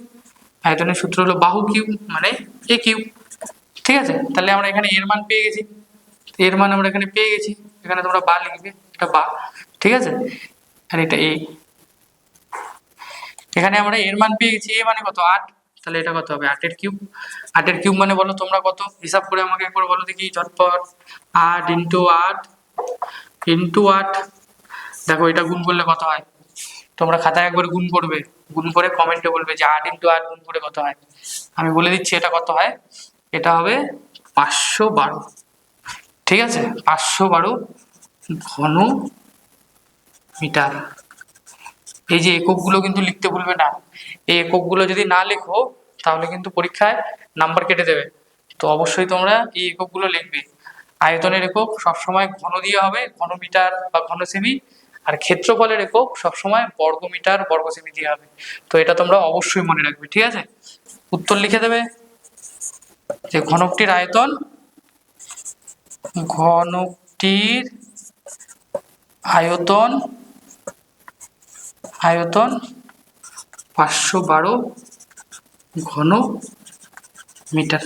আয়তনের সূত্র হলো বাহু কিউব মানে a কিউব, ঠিক আছে? তাহলে আমরা এখানে এর মান পেয়ে গেছি, এর মান আমরা এখানে পেয়ে গেছি, এখানে তোমরা বা লিখবে, এটা বা, ঠিক আছে? আর এটা a, এখানে আমরা এর মান পেয়ে গেছি, a মানে কত, 8, তাহলে এটা কত হবে 8 এর কিউব। 8 এর কিউব মানে বলো তোমরা কত, হিসাব করে আমাকে একবার বলো দেখি ঝটপট। 8 ইন্টু 8 ইন্টু 8, দেখো এটা গুণ করলে কত হয়, তোমরা খাতায় একবার গুণ করবে, গুণ করে কমেন্টে বলবে যে 8 ইন্টু 8 গুণ করে কত হয়। আমি বলে দিচ্ছি এটা কত হয়, এটা হবে 512। ঠিক আছে, 512 ঘন মিটার। এই যে এককগুলো কিন্তু লিখতে ভুলবে না, এই এককগুলো যদি না লেখো তাহলে কিন্তু পরীক্ষায় নাম্বার কেটে দেবে। তো অবশ্যই তোমরা এই এককগুলো লিখবে। আয়তনের একক সবসময় ঘন দিয়ে হবে, ঘন মিটার বা ঘন সেমি, আর ক্ষেত্রফলের একক সবসময় বর্গ মিটার বর্গ সেমি দিয়ে হবে। তো এটা তোমরা অবশ্যই মনে রাখবে, ঠিক আছে। উত্তর লিখে দেবে যে ঘনকটির আয়তন, ঘনকটির আয়তন আয়তন 512 ঘন মিটার,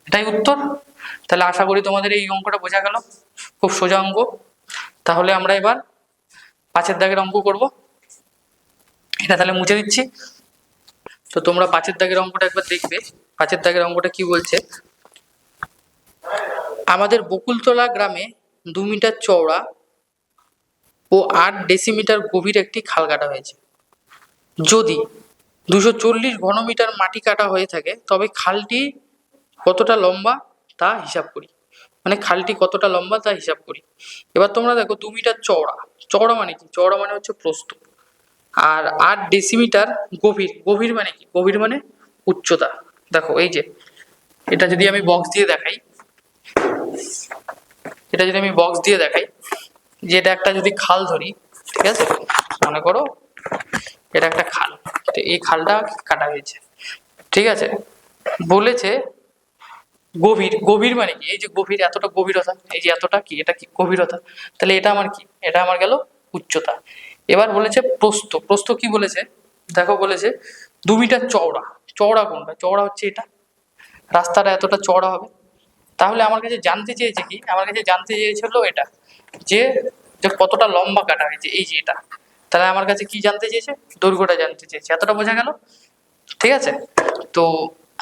এটাই উত্তর। তাহলে আশা করি তোমাদের এই অঙ্কটা বোঝা গেল, খুব সোজা অঙ্ক। তাহলে আমরা এবার 5 দাগের অঙ্ক করব, এটা তাহলে মুছে দিচ্ছি। তো তোমরা 5 দাগের অঙ্কটা একবার দেখবে। 5 দাগের অঙ্কটা কি বলছে, আমাদের বকুলতলা গ্রামে 2 মিটার চওড়া ও 8 ডেসিমিটার গভীর একটি খাল কাটা হয়েছে। যদি 240 ঘনমিটার মাটি কাটা হয়ে থাকে তবে খালটি কতটা লম্বা তা হিসাব করি। মানে খালটি কতটা লম্বা তা হিসাব করি। এবার তোমরা দেখো 2 মিটার চওড়া, চওড়া মানে কি, চওড়া মানে হচ্ছে প্রস্থ, আর 8 ডেসিমিটার গভীর, গভীর মানে কি, গভীর মানে উচ্চতা। দেখো এই যে এটা যদি আমি বক্স দিয়ে দেখাই, এটা যদি আমি বক্স দিয়ে দেখাই, যে এটা একটা যদি খাল ধরি, ঠিক আছে, মনে করো এটা একটা খাল, তো এই খালটা কাটা হয়েছে, ঠিক আছে। বলেছে গভীর, গভীর মানে কি, এই যে গভীর, এতটা গভীরতা, এই যে এতটা কি, এটা কি গভীরতা, তাহলে এটা আমার কি, এটা আমার গেল উচ্চতা। এবার বলেছে প্রস্থ, প্রস্থ কি বলেছে, দেখো বলেছে 2 মিটার চওড়া, চওড়া কোনটা, চওড়া হচ্ছে এটা, রাস্তাটা এতটা চওড়া হবে। তাহলে আমার কাছে জানতে চেয়েছে কি, আমার কাছে জানতে চেয়েছিল এটা, যে যে কতটা লম্বা কাটা হয়েছে, এই যে এটা, তাহলে আমার কাছে কি জানতে চেয়েছে, দৈর্ঘ্যটা জানতে চেয়েছে। এতটা বোঝা গেল, ঠিক আছে। তো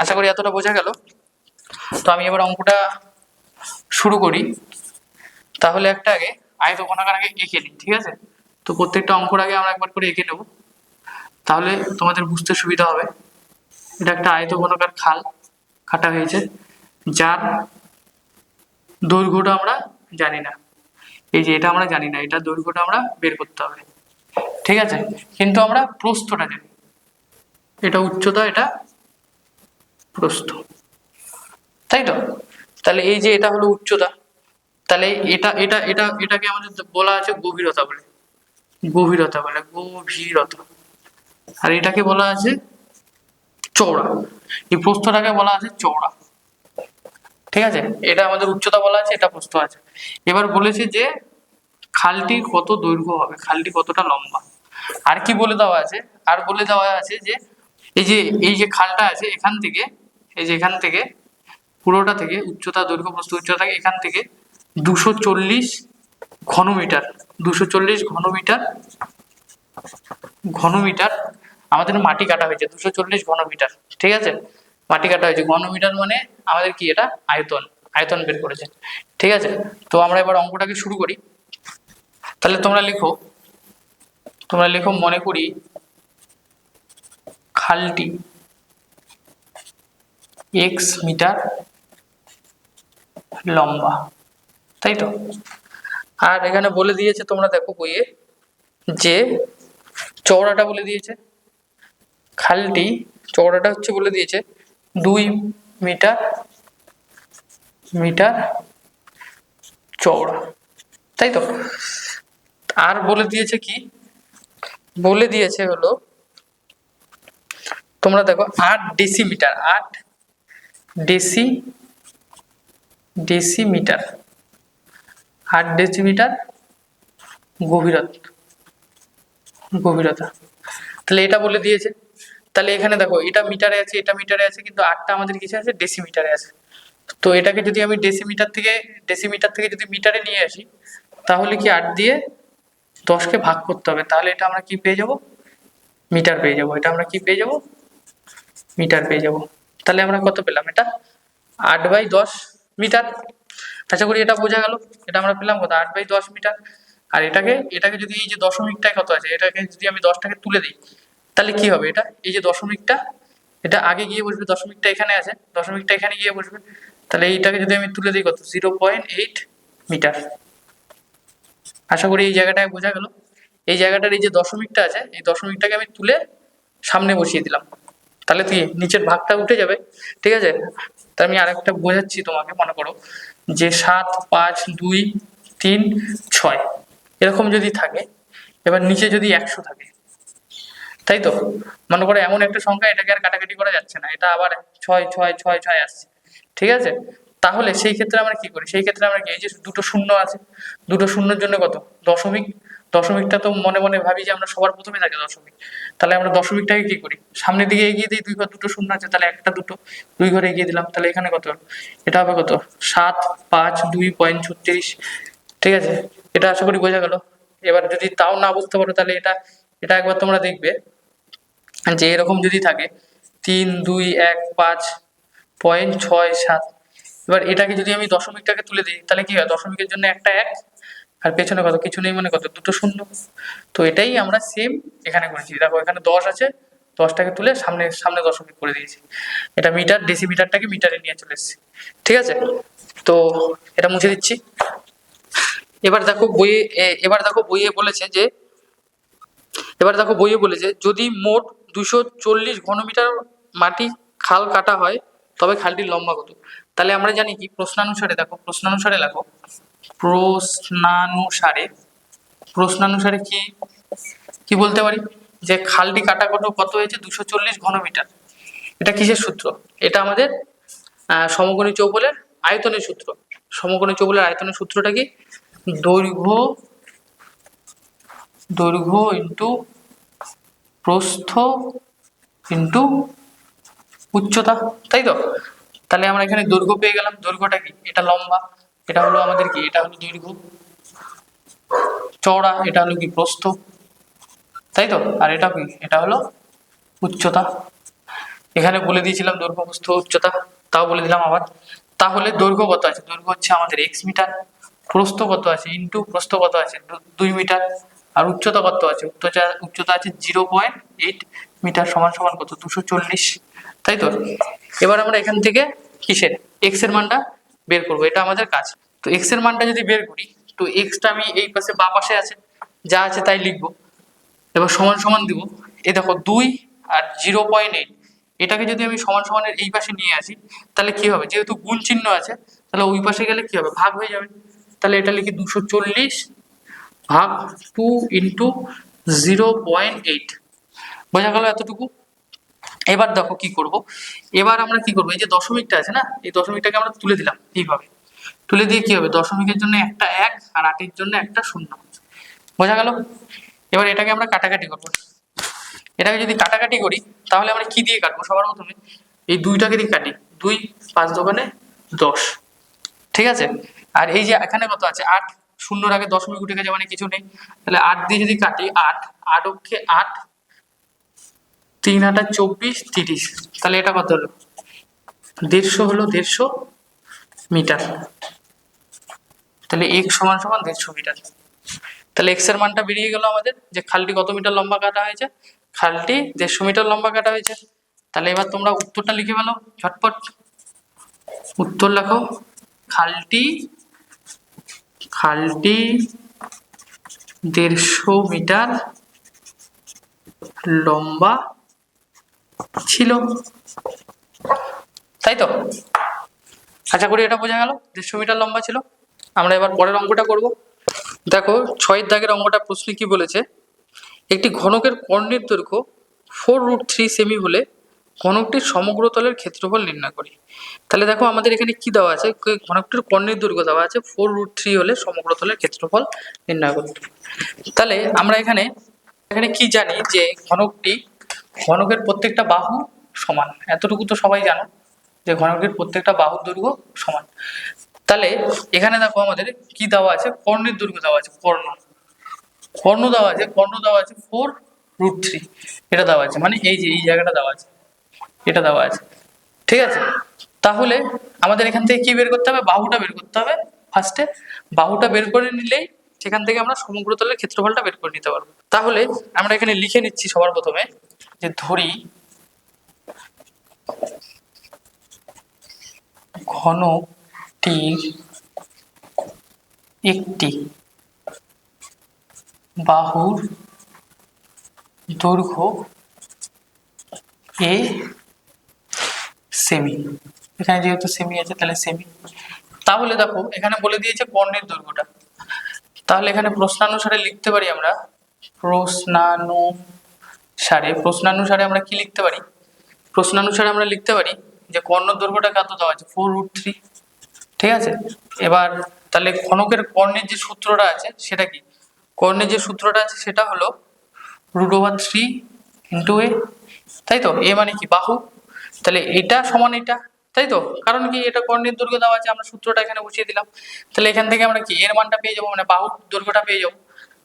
আশা করি এতটা বোঝা গেল। তো আমি এবার অঙ্কটা শুরু করি। তাহলে একটা আগে আয়তঘনাকার আগে এঁকে নিই, ঠিক আছে। তো প্রত্যেকটা অঙ্কর আগে আমরা একবার করে এঁকে নেব, তাহলে তোমাদের বুঝতে সুবিধা হবে। এটা একটা আয়তঘনাকার খাল কাটা হয়েছে, যার দৈর্ঘ্যটা আমরা জানি না, এই যে এটা আমরা জানি না, এটা দৈর্ঘ্যটা আমরা বের করতে হবে, ঠিক আছে। কিন্তু আমরা প্রস্থটা জানি, এটা উচ্চতা, এটা প্রস্থ, তাই তো। তাহলে এই যে এটা হলো উচ্চতা, তাহলে এটা এটা এটা এটাকে আমাদের বলা আছে গভীরতা বলে, গভীরতা বলে গভীরতা। আর এটাকে বলা আছে চওড়া, এই প্রস্থটাকে বলা আছে চওড়া, ঠিক আছে। এটা আমাদের উচ্চতা বলা আছে, এটা প্রস্থ আছে। এবার বলেছে যে খালটি কত দৈর্ঘ্য হবে, খালটি কতটা লম্বা। আর কি বলে দেওয়া আছে, আর বলে দেওয়া আছে যে এই যে খালটা আছে এখান থেকে, এই যে এখান থেকে পুরোটা থেকে উচ্চতা দৈর্ঘ্য প্রস্থ উচ্চতা থাকে এখান থেকে 240 ঘনমিটার, 240 ঘনমিটার, ঘনমিটার আমাদের মাটি কাটা হয়েছে, 240 ঘনমিটার, ঠিক আছে। মাটি কাটা হয়েছে, ঘনমিটার মানে আমাদের কি, এটা আয়তন, আয়তন বের করেছে, ঠিক আছে। তো আমরা এবার অঙ্কটাকে শুরু করি। তাহলে তোমরা লেখো, তোমরা লেখো মনে করি খালটি x মিটার লম্বা, তাই তো। আর এখানে বলে দিয়েছে, তোমরা দেখো বইয়ে, যে চওড়াটা বলে দিয়েছে, খালটি চওড়াটা হচ্ছে বলে দিয়েছে 2 মিটার, মিটার চওড়া, তাই তো। আর বলে দিয়েছে কি, বলে দিয়েছে হলো, তোমরা দেখো 8 ডেসিমিটার, 8 ডেসিমিটার, 8 ডেসিমিটার গভীরতা, গভীরতা, তাহলে এটা বলে দিয়েছে। তাহলে এখানে দেখো এটা মিটারে আছে, এটা মিটারে আছে, কিন্তু 8টা আমাদের কিসে আছে, ডেসিমিটারে আছে। তো এটাকে যদি আমি ডেসিমিটার থেকে যদি মিটারে নিয়ে আসি, তাহলে কি 8 দিয়ে 10কে ভাগ করতে হবে, তাহলে এটা আমরা কি পেয়ে যাব, মিটার পেয়ে যাব। এটা আমরা কি পেয়ে যাব, মিটার পেয়ে যাব। তাহলে আমরা কত পেলাম? এটা 8/10 মিটার। আশা করি এটা বোঝা গেল। এটা আমরা পেলাম কত? 8/10 মিটার। আর এটাকে যদি এই যে দশমিকটায় কত আছে, এটাকে যদি আমি 10টাকে তুলে দিই, তাহলে কি হবে? এটা এই যে দশমিকটা, এটা আগে গিয়ে বসবে, দশমিকটা এখানে আছে, দশমিকটা এখানে গিয়ে বসবে। তাহলে এইটাকে যদি আমি তুলে দিই কত? 0.8 মিটার। আশা করি এই জায়গাটায় বোঝা গেল। এই জায়গাটার এই যে দশমিকটা আছে, এই দশমিকটাকে আমি তুলে সামনে বসিয়ে দিলাম, তাহলে কি নিচের ভাগটা উঠে যাবে। ঠিক আছে, তা আমি আরেকটা বোঝাচ্ছি তোমাকে। মনে করো যে 7, 5, 2, 3, 6 এরকম যদি থাকে, এবার নিচে যদি 100 থাকে, তাই তো? মনে করো এমন একটা সংখ্যা, এটাকে আর কাটাকাটি করা যাচ্ছে না, এটা আবার 6, 6, 6, 6 আসছে। ঠিক আছে, তাহলে সেই ক্ষেত্রে আমরা কি করি? সেই ক্ষেত্রে আমরা কি, এই যে দুটো শূন্য আছে, দুটো শূন্যের জন্য কত? দশমিক। দশমিকটা তো মনে মনে ভাবি যে আমরা সবার প্রথমে থাকে দশমিক। তাহলে আমরা দশমিকটাকে কি করি? সামনের দিকে এগিয়ে দিই, দুই ঘর দুটো শূন্য আছে, তাহলে একটা দুটো দুই ঘরে এগিয়ে দিলাম, তাহলে এখানে কত? এটা হবে কত? 7, 5, 2.36। ঠিক আছে, এটা আশা করি বোঝা গেল। এবার যদি তাও না বুঝতে পারো, তাহলে এটা এটা একবার তোমরা দেখবে যে এরকম যদি থাকে 3, 2, 1, 5.67। এবার এটাকে যদি আমি দশমিকটাকে তুলে দিই, তাহলে কি হয়? দশমিকের জন্য একটা 1, আর পেছনে কত? কিছু নেই, মানে কত? দুটো শূন্য। তো এটাই আমরা সেম এখানে করেছি। দেখো এখানে 10 আছে, 10টাকে তুলে সামনে সামনে দশমিক করে দিয়েছি। এটা মিটার, ডেসিমিটারটাকে মিটারে নিয়ে চলে এসেছি। ঠিক আছে, তো এটা মুছে দিচ্ছি। এবার দেখো বইয়ে বলেছে যদি মোট 240 ঘনমিটার মাটি খাল কাটা হয়, তবে খালটির লম্বা কত? তাহলে আমরা জানি কি, প্রশ্নানুসারে দেখো, প্রশ্নানুসারে লেখো, প্রশ্নানুসারে কি কি বলতে পারি যে খালটি কাটা কত হয়েছে? 240 ঘনমিটার। এটা কিসের সূত্র? এটা আমাদের সমকোণী চৌবলের আয়তনের সূত্র। সমকোণী চৌবলের আয়তনের সূত্রটা কি? দৈর্ঘ্য ইন্টু প্রস্থ ইন্টু উচ্চতা, তাই তো? তাহলে আমরা এখানে দৈর্ঘ্য পেয়ে গেলাম। দৈর্ঘ্যটা কি? এটা লম্বা, এটা হলো আমাদের কি, এটা হলো দৈর্ঘ্য। চওড়া, এটা হলো কি, প্রস্থ, তাই তো? আর এটা কি? এটা হলো উচ্চতা। এখানে বলে দিয়েছিলাম দৈর্ঘ্য, প্রস্থ, উচ্চতা, তাও বলে দিলাম আবার। তাহলে দৈর্ঘ্য কত আছে? দৈর্ঘ্য হচ্ছে আমাদের x মিটার। প্রস্থ কত আছে? ইন্টু প্রস্থ কত আছে? 2 মিটার। আর উচ্চতা কত আছে? উচ্চতা আছে 0.8 মিটার, সমান সমান কত? 240, তাই তো? এবার আমরা এখান থেকে কিসের x এর মানটা বের করবো, এটা আমাদের কাজ। তো x এর মানটা যদি বের করি, তো x টা আমি এই পাশে বাঁ পাশে আছে, যা আছে তাই লিখবো। এবার সমান সমান দিব, এই দেখো 2 আর 0.8, এটাকে যদি আমি সমান সমানের এই পাশে নিয়ে আসি, তাহলে কি হবে? যেহেতু গুণ চিহ্ন আছে, তাহলে ওই পাশে গেলে কি হবে? ভাগ হয়ে যাবে। তাহলে এটা লিখি 240 ভাগ 2 ইন্টু 0.8। বোঝা গেল এতটুকু? এবার দেখো কি করব। এবার আমরা কি করব, এই যে দশমিকটা আছে না, এই দশমিকটাকে আমরা তুলে দিলাম এইভাবে। তুলে দিয়ে কি হবে? দশমিকের জন্য একটা 1 আর 8 এর জন্য একটা 0। বোঝা গেল? এবার এটাকে আমরা কাটাকাটি করবো। এটাকে যদি কাটাকাটি করি, তাহলে আমরা কি দিয়ে কাটবো? সবার প্রথমে এই 2টাকে দিয়ে কাটি। 2, 5 দোকানে 10। ঠিক আছে, আর এই যে এখানে কত আছে? 8। শূন্যর আগে দশমিক উঠে গেছে, মানে কিছু নেই। তাহলে 8 দিয়ে যদি কাটি, 8 8 অক্ষে 8, 3 8 24, 30। তাহলে এটা কত হলো? 150 হলো, 150 মিটার। তাহলে x সমান সমান 150 মিটার। তাহলে x এর মানটা বেরিয়ে গেল আমাদের, যে খালটি কত মিটার লম্বা কাটা হয়েছে? খালটি 150 মিটার লম্বা কাটা হয়েছে। তাহলে এবার তোমরা উত্তরটা লিখে ফেলো ঝটপট। উত্তর লেখো, খালটি 150 মিটার লম্বা ছিল, তাই তো? আশা করি এটা বোঝা গেল, 150 মিটার লম্বা ছিল। আমরা এবার পরের অঙ্কটা করব। দেখো 6 দাগের অঙ্কটা প্রশ্নে কি বলেছে, একটি ঘনকের কর্ণের দৈর্ঘ্য 4√3 সেমি হলে ঘনকটির সমগ্র তলের ক্ষেত্রফল নির্ণয় করি। তাহলে দেখো আমাদের এখানে কি দেওয়া আছে, ঘনকটির কর্ণের দৈর্ঘ্য দেওয়া আছে 4√3 হলে সমগ্র তলের ক্ষেত্রফল নির্ণয় করতে। তাহলে আমরা এখানে এখানে কি জানি, যে ঘনকের প্রত্যেকটা বাহু সমান, এতটুকু তো সবাই জানো যে ঘনকের প্রত্যেকটা বাহুর দৈর্ঘ্য সমান। তাহলে এখানে দেখো আমাদের কি দেওয়া আছে, কর্ণের দৈর্ঘ্য দেওয়া আছে, কর্ণ দেওয়া আছে 4√3, এটা দেওয়া আছে, মানে এই যে এই জায়গাটা দেওয়া আছে। এটা দেওয়া আছে, ঠিক আছে। তাহলে আমাদের এখান থেকে কি বের করতে হবে, বাহুটা বের করতে হবে ফার্স্টে। বাহুটা বের করে নিলেই সেখান থেকে আমরা সমগ্রতলের ক্ষেত্রফলটা বের করে নিতে পারবো। তাহলে আমরা এখানে লিখে নিচ্ছি সবার প্রথমে যে ধরি ঘনকটির একটি বাহুর দৈর্ঘ্য এ সেমি। এখানে যেহেতু সেমি আছে তাহলে সেমি। তাহলে দেখো এখানে বলে দিয়েছে কর্ণের দৈর্ঘ্যটা, তাহলে এখানে প্রশ্নানুসারে লিখতে পারি আমরা, প্রশ্নানুসারে আমরা কি লিখতে পারি, প্রশ্নানুসারে আমরা লিখতে পারি যে কর্ণের দৈর্ঘ্যটা কত দেওয়া আছে 4√3, ঠিক আছে। এবার তাহলে ঘনকের কর্ণের যে সূত্রটা আছে সেটা কি, কর্ণের যে সূত্রটা আছে সেটা হলো √3 ইন্টু এ, তাই তো। এ মানে কি বাহু, তাহলে এটা সমান এটা, তাই তো। কারণ কি এটা কর্ণের দৈর্ঘ্য দেওয়া আছে, আমরা সূত্রটা এখানে বসিয়ে দিলাম। তাহলে এখান থেকে আমরা কি এর মানটা পেয়ে যাবো, মানে বাহুর দৈর্ঘ্যটা পেয়ে যাবো,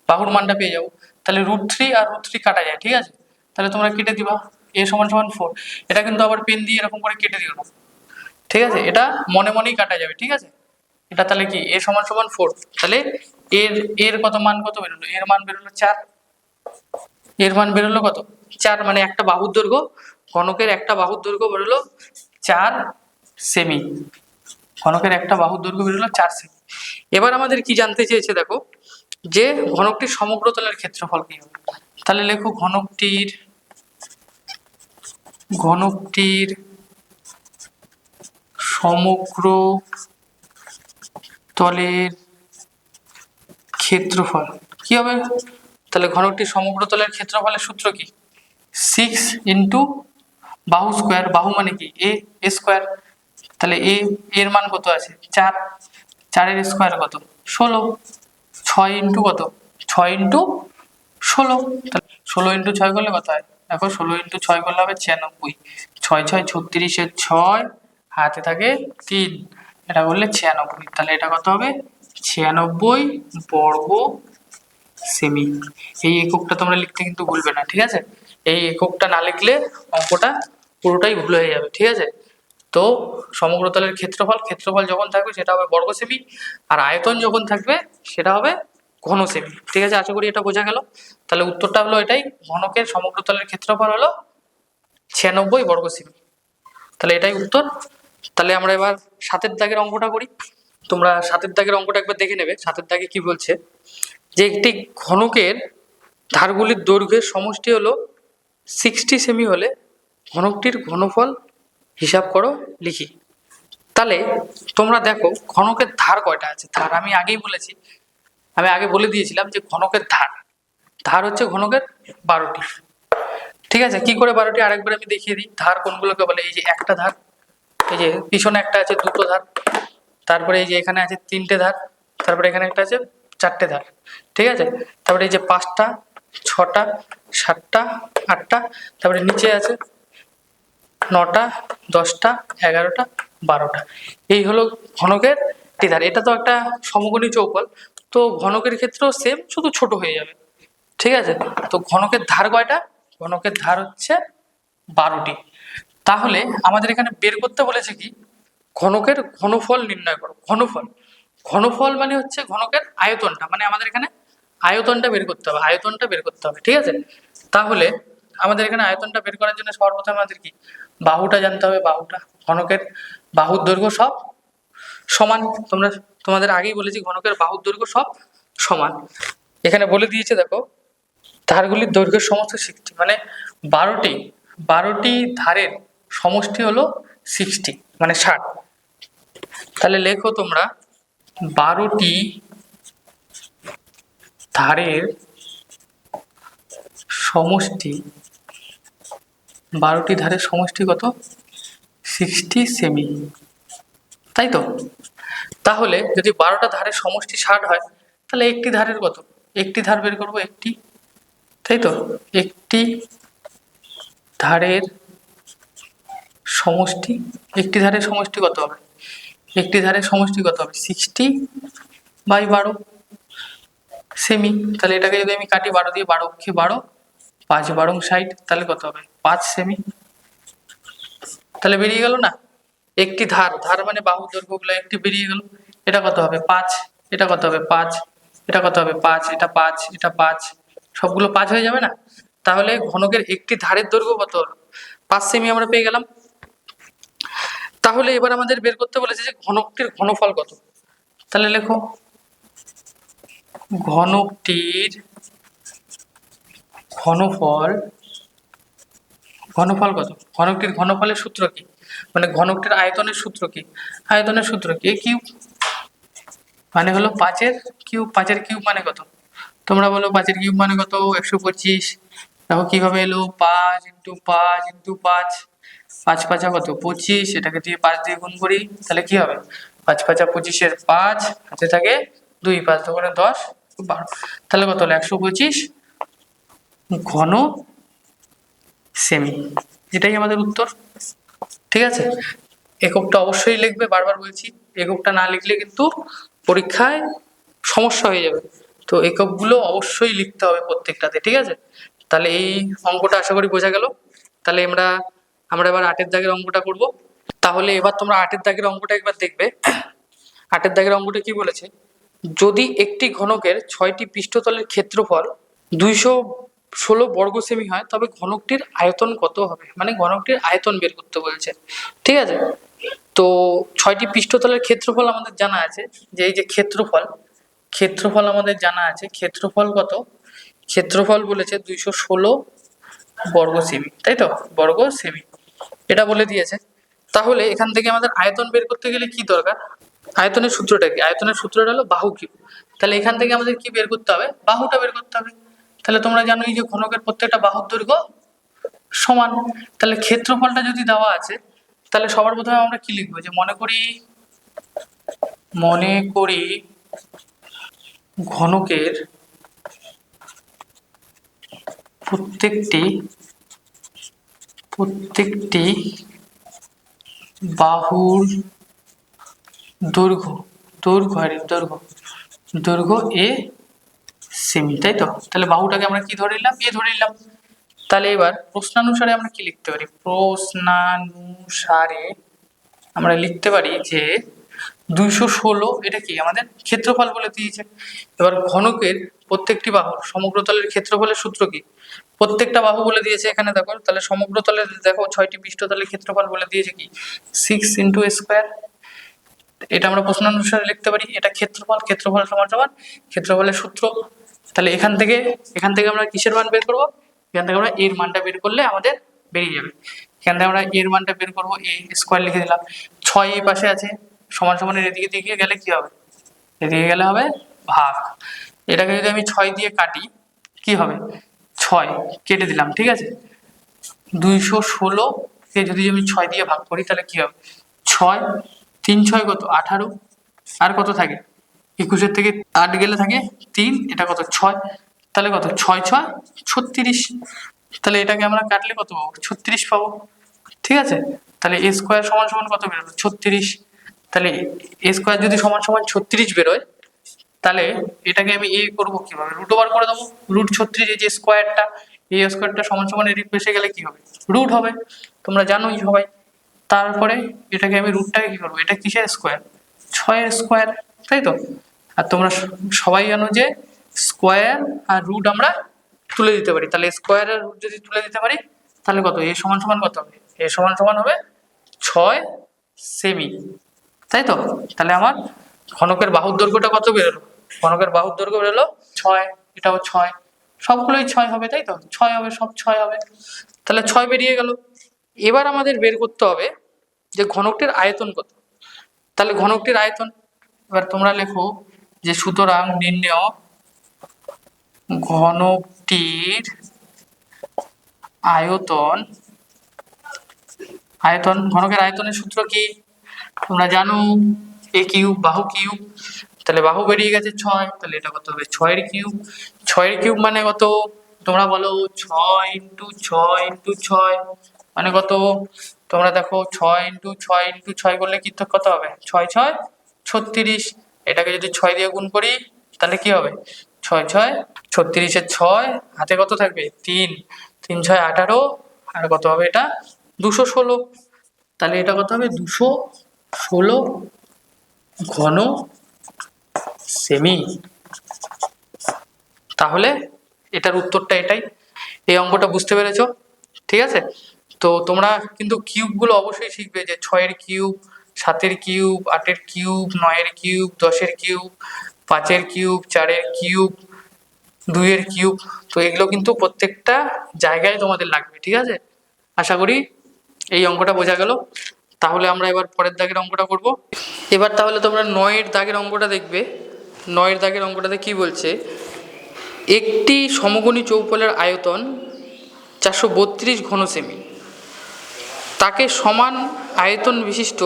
বাহুর মানটা পেয়ে যাবো। তাহলে √3 আর √3 কাটা যায়, ঠিক আছে। তাহলে তোমরা কেটে দিবা, এ সমান সমান 4। এটা কিন্তু আবার পেন দিয়ে এরকম করে কেটে দিও না, ঠিক আছে, এটা মনে মনেই কাটা যাবে, ঠিক আছে। এটা তাহলে কি এ সমান সমান 4, তাহলে এর এর কত মান কত বেরোলো, এর মান বেরোলো 4, এর মান বেরোলো কত 4, মানে একটা বাহুর দৈর্ঘ্য, ঘনকের একটা বাহুর দৈর্ঘ্য বেরোলো 4 সেমি, ঘনকের একটা বাহুর দৈর্ঘ্য বেরোলো 4 সেমি। এবার আমাদের কি জানতে চেয়েছে দেখো, যে ঘনকটির সমগ্রতলের ক্ষেত্রফল কি হবে। তাহলে লেখো ঘনকটির সমগ্র তলের ক্ষেত্রফল কি হবে। তাহলে ঘনকটির সমগ্র তলের ক্ষেত্রফলের সূত্র কি, 6 ইন্টু বাহু স্কোয়ার, বাহু মানে কি এ স্কোয়ার। তাহলে এর মান কত আছে 4, 4 এর স্কোয়ার কত 16, 6 ইন্টু কত 6 ইন্টু 16, তাহলে 16 ইন্টু 6 করলে কত হয়, দেখো 16 ইন্টু 6 করলে হবে 96, 6 6 36 এর 6, হাতে থাকে 3, এটা করলে 96, তাহলে এটা কত হবে 96 বর্গ সেমি। এই এককটা তোমরা লিখতে কিন্তু ভুলবে না, ঠিক আছে। এই এককটা না লিখলে অঙ্কটা পুরোটাই ভুল হয়ে যাবে, ঠিক আছে। তো সমগ্রতলের ক্ষেত্রফল যখন থাকবে সেটা হবে বর্গ সেমি, আর আয়তন যখন থাকবে সেটা হবে ঘন সেমি, ঠিক আছে। আশা করি এটা বোঝা গেল। তাহলে উত্তরটা হলো এটাই, ঘনকের সমগ্রতলের ক্ষেত্রফল হলো 96 বর্গ সেমি, তাহলে এটাই উত্তর। তাহলে আমরা এবার 7 দাগের অঙ্কটা করি। তোমরা 7 দাগের অঙ্কটা একবার দেখে নেবে। 7 দাগে কি বলছে, যে একটি ঘনকের ধারগুলির দৈর্ঘ্যের সমষ্টি হলো 60 সেমি হলে ঘনকটির ঘনফল হিসাব করো, লিখি। তাহলে তোমরা দেখো ঘনকের ধার কয়টা আছে, ধার আমি আগেই বলেছি, আমি আগে বলে দিয়েছিলাম যে ঘনকের ধার হচ্ছে ঘনকের 12টি, ঠিক আছে। কি করে 12টি আরেকবার আমি দেখিয়ে দিই। ধার কোনগুলোকে বলে, এই যে একটা ধার, এই যে পিছনে একটা আছে 2টো ধার, তারপরে এই যে এখানে আছে 3টে ধার, তারপরে এখানে একটা আছে 4টে ধার, ঠিক আছে। তারপরে এই যে 5টা 6টা 7টা 8টা, তারপরে নিচে আছে 9টা 10টা 11টা 12টা। এই হলো ঘনকের ধার। এটা তো একটা সমকোণী চৌকোণ, তো ঘনকের ক্ষেত্রেও সেম, শুধু ছোট হয়ে যাবে, ঠিক আছে। তো ঘনকের ধার কয়টা, ঘনকের ধার হচ্ছে 12টি। তাহলে আমাদের এখানে বের করতে বলেছে কি, ঘনকের ঘনফল নির্ণয় করো। ঘনফল মানে হচ্ছে ঘনকের আয়তনটা, মানে আমাদের এখানে আয়তনটা বের করতে হবে, আয়তনটা বের করতে হবে, ঠিক আছে। তাহলে আমাদের এখানে আয়তনটা বের করার জন্য সর্বপ্রথম আমাদের কি বাহুটা জানতে হবে, বাহুটা, ঘনকের বাহুর দৈর্ঘ্য সব সমান। তোমাদের আগেই বলেছি ঘনকের বাহুর দৈর্ঘ্য সব সমান। এখানে বলে দিয়েছে দেখো, ধারগুলির দৈর্ঘ্যের সমস্ত 60, মানে 12টি ধারের সমষ্টি হলো 60, মানে 60। তাহলে লেখো তোমরা 12টি ধারের সমষ্টি, 12টি ধারের সমষ্টি কত 60 সেমি, তাই তো। তাহলে যদি 12টা ধারের সমষ্টি 60 হয়, তাহলে একটি ধারের কত, একটি ধার বের করবো, একটি, তাই তো। একটি ধারের সমষ্টি, একটি ধারের সমষ্টি কত হবে, একটি ধারের সমষ্টি কত হবে 60/12 সেমি। তাহলে এটাকে যদি আমি কাটি 12 দিয়ে, 12 × 12 5 × 12 = 60, তাহলে কত হবে 5 সেমি। তাহলে বেরিয়ে গেল না। একটি ধার, ধার মানে বাহু দৈর্ঘ্যগুলো একটি বেরিয়ে গেল। এটা কত হবে 5, এটা কত হবে 5, এটা কত হবে 5, এটা 5, এটা 5, সবগুলো 5 হয়ে যাবে না। তাহলে ঘনকের একটি ধারের দৈর্ঘ্য কত হলো? 5 সেমি আমরা পেয়ে গেলাম। তাহলে এবার আমাদের বের করতে বলেছে যে ঘনকটির ঘনফল কত। তাহলে লেখো ঘনকটির ঘনফল, ঘনফল কত? ঘনকটির ঘনফলের সূত্র কি, মানে ঘনকটির আয়তনের সূত্র কি? আয়তনের সূত্র কি? কিউব মানে হলো 5 এর কিউব। 5 এর কিউব মানে কত? তোমরা বলো 5 এর কিউব মানে কত? 125। দেখো কিভাবে এলো, 5 ইন্টু 5 ইন্টু 5, 5 5 কত 25, এটাকে দিয়ে 5 দিয়ে গুণ করি, তাহলে কি হবে? 5 5 25 এর 5 হাতে থাকে 2, 5 2 10, 12, তাহলে কত হলো? 125 ঘন সেমি। এটাই আমাদের উত্তর। ঠিক আছে, এককটা অবশ্যই লিখবে, বারবার বলছি, এককটা না লিখলে কিন্তু পরীক্ষায় সমস্যা হয়ে যাবে। তো এককগুলো অবশ্যই লিখতে হবে প্রত্যেকটাতে, ঠিক আছে? তাহলে এই অঙ্কটা আশা করি বোঝা গেল। তাহলে আমরা এবার 8 এর দাগের অঙ্কটা করব। তাহলে এবার তোমরা 8 এর দাগের অঙ্কটা একবার দেখবে। 8 এর দাগের অঙ্কটা কি বলেছে? যদি একটি ঘনকের 6টি পৃষ্ঠতলের ক্ষেত্রফল 216 বর্গ সেমি হয়, তবে ঘনকটির আয়তন কত হবে? মানে ঘনকটির আয়তন বের করতে বলছে, ঠিক আছে? তো 6টি পৃষ্ঠতলের ক্ষেত্রফল আমাদের জানা আছে, যে এই যে ক্ষেত্রফল, ক্ষেত্রফল আমাদের জানা আছে। ক্ষেত্রফল কত? ক্ষেত্রফল বলেছে 216 বর্গ সেমি, তাই তো? বর্গ সেমি এটা বলে দিয়েছে। তাহলে এখান থেকে আমাদের আয়তন বের করতে গেলে কি দরকার? আয়তনের সূত্রটা কি? আয়তনের সূত্রটা হলো বাহু কিউব। তাহলে এখান থেকে আমাদের কি বের করতে হবে? বাহুটা বের করতে হবে। তাহলে তোমরা জানো এই যে ঘনকের প্রত্যেকটা বাহুর দৈর্ঘ্য সমান। তাহলে ক্ষেত্রফলটা যদি দেওয়া আছে, তাহলে সবার প্রথমে আমরা কি লিখবো? যে মনে করি ঘনকের প্রত্যেকটি বাহুর দৈর্ঘ্য এ সেমি, তাই তো? তাহলে বাহুটাকে আমরা কি ধরে নিলাম? এ ধরে নিলাম। তাহলে এবার প্রশ্নানুসারে আমরা কি লিখতে পারি? প্রশ্নানুসারে আমরা লিখতে পারি যে 216 এটা কি আমাদের ক্ষেত্রফল বলে দিয়েছে। এবার ঘনকের প্রত্যেকটি বাহুর সমগ্রতলের ক্ষেত্রফলের সূত্র কি? প্রত্যেকটা বাহু বলে দিয়েছে এখানে দেখো, তাহলে সমগ্রতলের দেখো 6টি পৃষ্ঠতলের ক্ষেত্রফল বলে দিয়েছে কি? 6 ইন্টু স্কোয়ার। এটা আমরা প্রশ্নানুসারে লিখতে পারি। এটা ক্ষেত্রফল, ক্ষেত্রফল সমান সমান ক্ষেত্রফলের সূত্র। তাহলে এখান থেকে আমরা কিসের মান বের করব? এখান থেকে আমরা এর মানটা বের করলে আমাদের বেরিয়ে যাবে। এখান থেকে আমরা এর মানটা বের করব, এ স্কোয়ার লিখে দিলাম। 6 এই পাশে আছে, সমান সমানের এদিকে দিকে গেলে কি হবে? এদিকে গেলে হবে ভাগ। এটাকে যদি আমি 6 দিয়ে কাটি, কি হবে? 6 কেটে দিলাম, ঠিক আছে? 216 কে যদি আমি 6 দিয়ে ভাগ করি, তাহলে কি হবে? 6 3 6 কত? 18। আর কত থাকে? 21 থেকে 8 গেলে থাকে 3, এটা কত? 6। তাহলে কত? 6 6 36। তাহলে এটাকে আমরা কাটলে কত পাবো? 36 পাবো, ঠিক আছে? তাহলে এ স্কোয়ার সমান সমান কত বেরোলো? 36। তাহলে এ স্কোয়ার যদি সমান সমান 36 বেরোয়, তাহলে এটাকে আমি এ করবো কিভাবে? রুট ওভার করে দেবো। রুট 36, এই যে স্কোয়ারটা, এই স্কোয়ারটা সমান সমান এদিক পেশে গেলে কি হবে? রুট হবে, তোমরা জানোই সবাই। তারপরে এটাকে আমি রুটটাকে কি করবো? এটা কিসের স্কোয়ার? 6 স্কোয়ার, তাই তো? আর তোমরা সবাই জানো যে স্কোয়ার আর রুট আমরা তুলে দিতে পারি। তাহলে স্কোয়ার আর রুট যদি তুলে দিতে পারি, তাহলে কত? এ সমান সমান কত হবে? এ সমান সমান হবে 6 সেমি, তাই তো? তাহলে আমার ঘনকের বাহুর দৈর্ঘ্যটা কত বেরোলো? ঘনকের বাহুর দৈর্ঘ্য বেরোলো 6। এটাও 6, সবগুলোই 6 হবে, তাই তো? 6 হবে, সব 6 হবে। তাহলে 6 বেরিয়ে গেল। এবার আমাদের বের করতে হবে যে ঘনকটির আয়তন কত। তাহলে ঘনকটির আয়তন, এবার তোমরা লেখো যে সুতরাং নির্ণেয় ঘনকটির আয়তন। ঘনকের আয়তনের সূত্র কি? তোমরা জানো, এ কিউব, বাহু কিউব। তাহলে বাহু বেরিয়ে গেছে 6, তাহলে এটা কত হবে? 6 এর কিউব। 6 এর কিউব মানে কত? তোমরা বলো 6 ইন্টু 6 ইন্টু 6 মানে কত? তোমরা দেখো 6 ইন্টু 6 ইন্টু 6 করলে কি কত হবে? 6 6 36। এটাকে যদি 6 দিয়ে গুণ করি, তাহলে কি হবে? 6 6 36 এর 6 হাতে কত থাকবে? 3 3 6 18, আর কত হবে? এটা 216। তাহলে এটা কত হবে 216 ঘন সেমি। তাহলে এটার উত্তরটা এটাই। এই অঙ্কটা বুঝতে পেরেছো? ঠিক আছে, তো তোমরা কিন্তু কিউবগুলো অবশ্যই শিখবে, যে 6-এর কিউব, 7-এর কিউব, 8-এর কিউব, 9-এর কিউব, 10-এর কিউব, 5-এর কিউব, 4-এর কিউব, 2-এর কিউব। তো এগুলো কিন্তু প্রত্যেকটা জায়গায় তোমাদের লাগবে। ঠিক আছে, আশা করি এই অঙ্কটা বোঝা গেল। তাহলে আমরা এবার পরের দাগের অঙ্কটা করব। এবার তাহলে তোমরা 9-এর দাগের অঙ্কটা দেখবে। 9-এর দাগের অঙ্কটাতে কি বলছে, একটি সমকোণী চৌপলের আয়তন 432 ঘন সেমি, তাকে সমান আয়তন বিশিষ্ট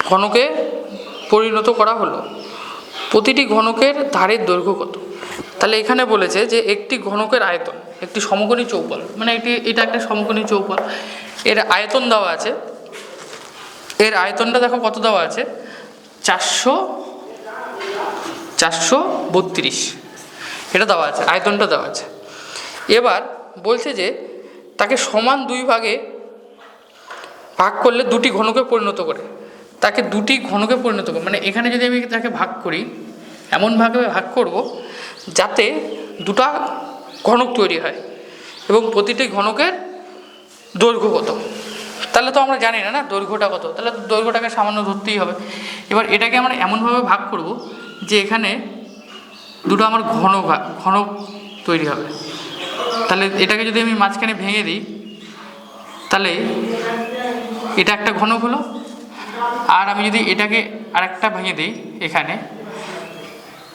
ঘনকে পরিণত করা হলো, প্রতিটি ঘনকের ধারের দৈর্ঘ্য কত? তাহলে এখানে বলেছে যে একটি ঘনকের আয়তন, একটি সমকোণী চৌপল, মানে এটা একটা সমকোণী চৌপল, এর আয়তন দেওয়া আছে। এর আয়তনটা দেখো কত দেওয়া আছে, 432 এটা দেওয়া আছে, আয়তনটা দেওয়া আছে। এবার বলছে যে তাকে সমান 2 ভাগে ভাগ করলে দুটি ঘনকে পরিণত করে, তাকে দুটি ঘনকে পরিণত করে, মানে এখানে যদি আমি তাকে ভাগ করি, এমনভাবে ভাগ করব যাতে দুটা ঘনক তৈরি হয়, এবং প্রতিটি ঘনকের দৈর্ঘ্য কত। তাহলে তো আমরা জানি না দৈর্ঘ্যটা কত, তাহলে দৈর্ঘ্যটাকে সামান্য ধরতেই হবে। এবার এটাকে আমরা এমনভাবে ভাগ করব যে এখানে দুটো আমার ঘনক তৈরি হবে। তাহলে এটাকে যদি আমি মাঝখানে ভেঙে দিই, তাহলে এটা একটা ঘনক হলো, আর আমি যদি এটাকে আরেকটা ভেঙে দিই এখানে,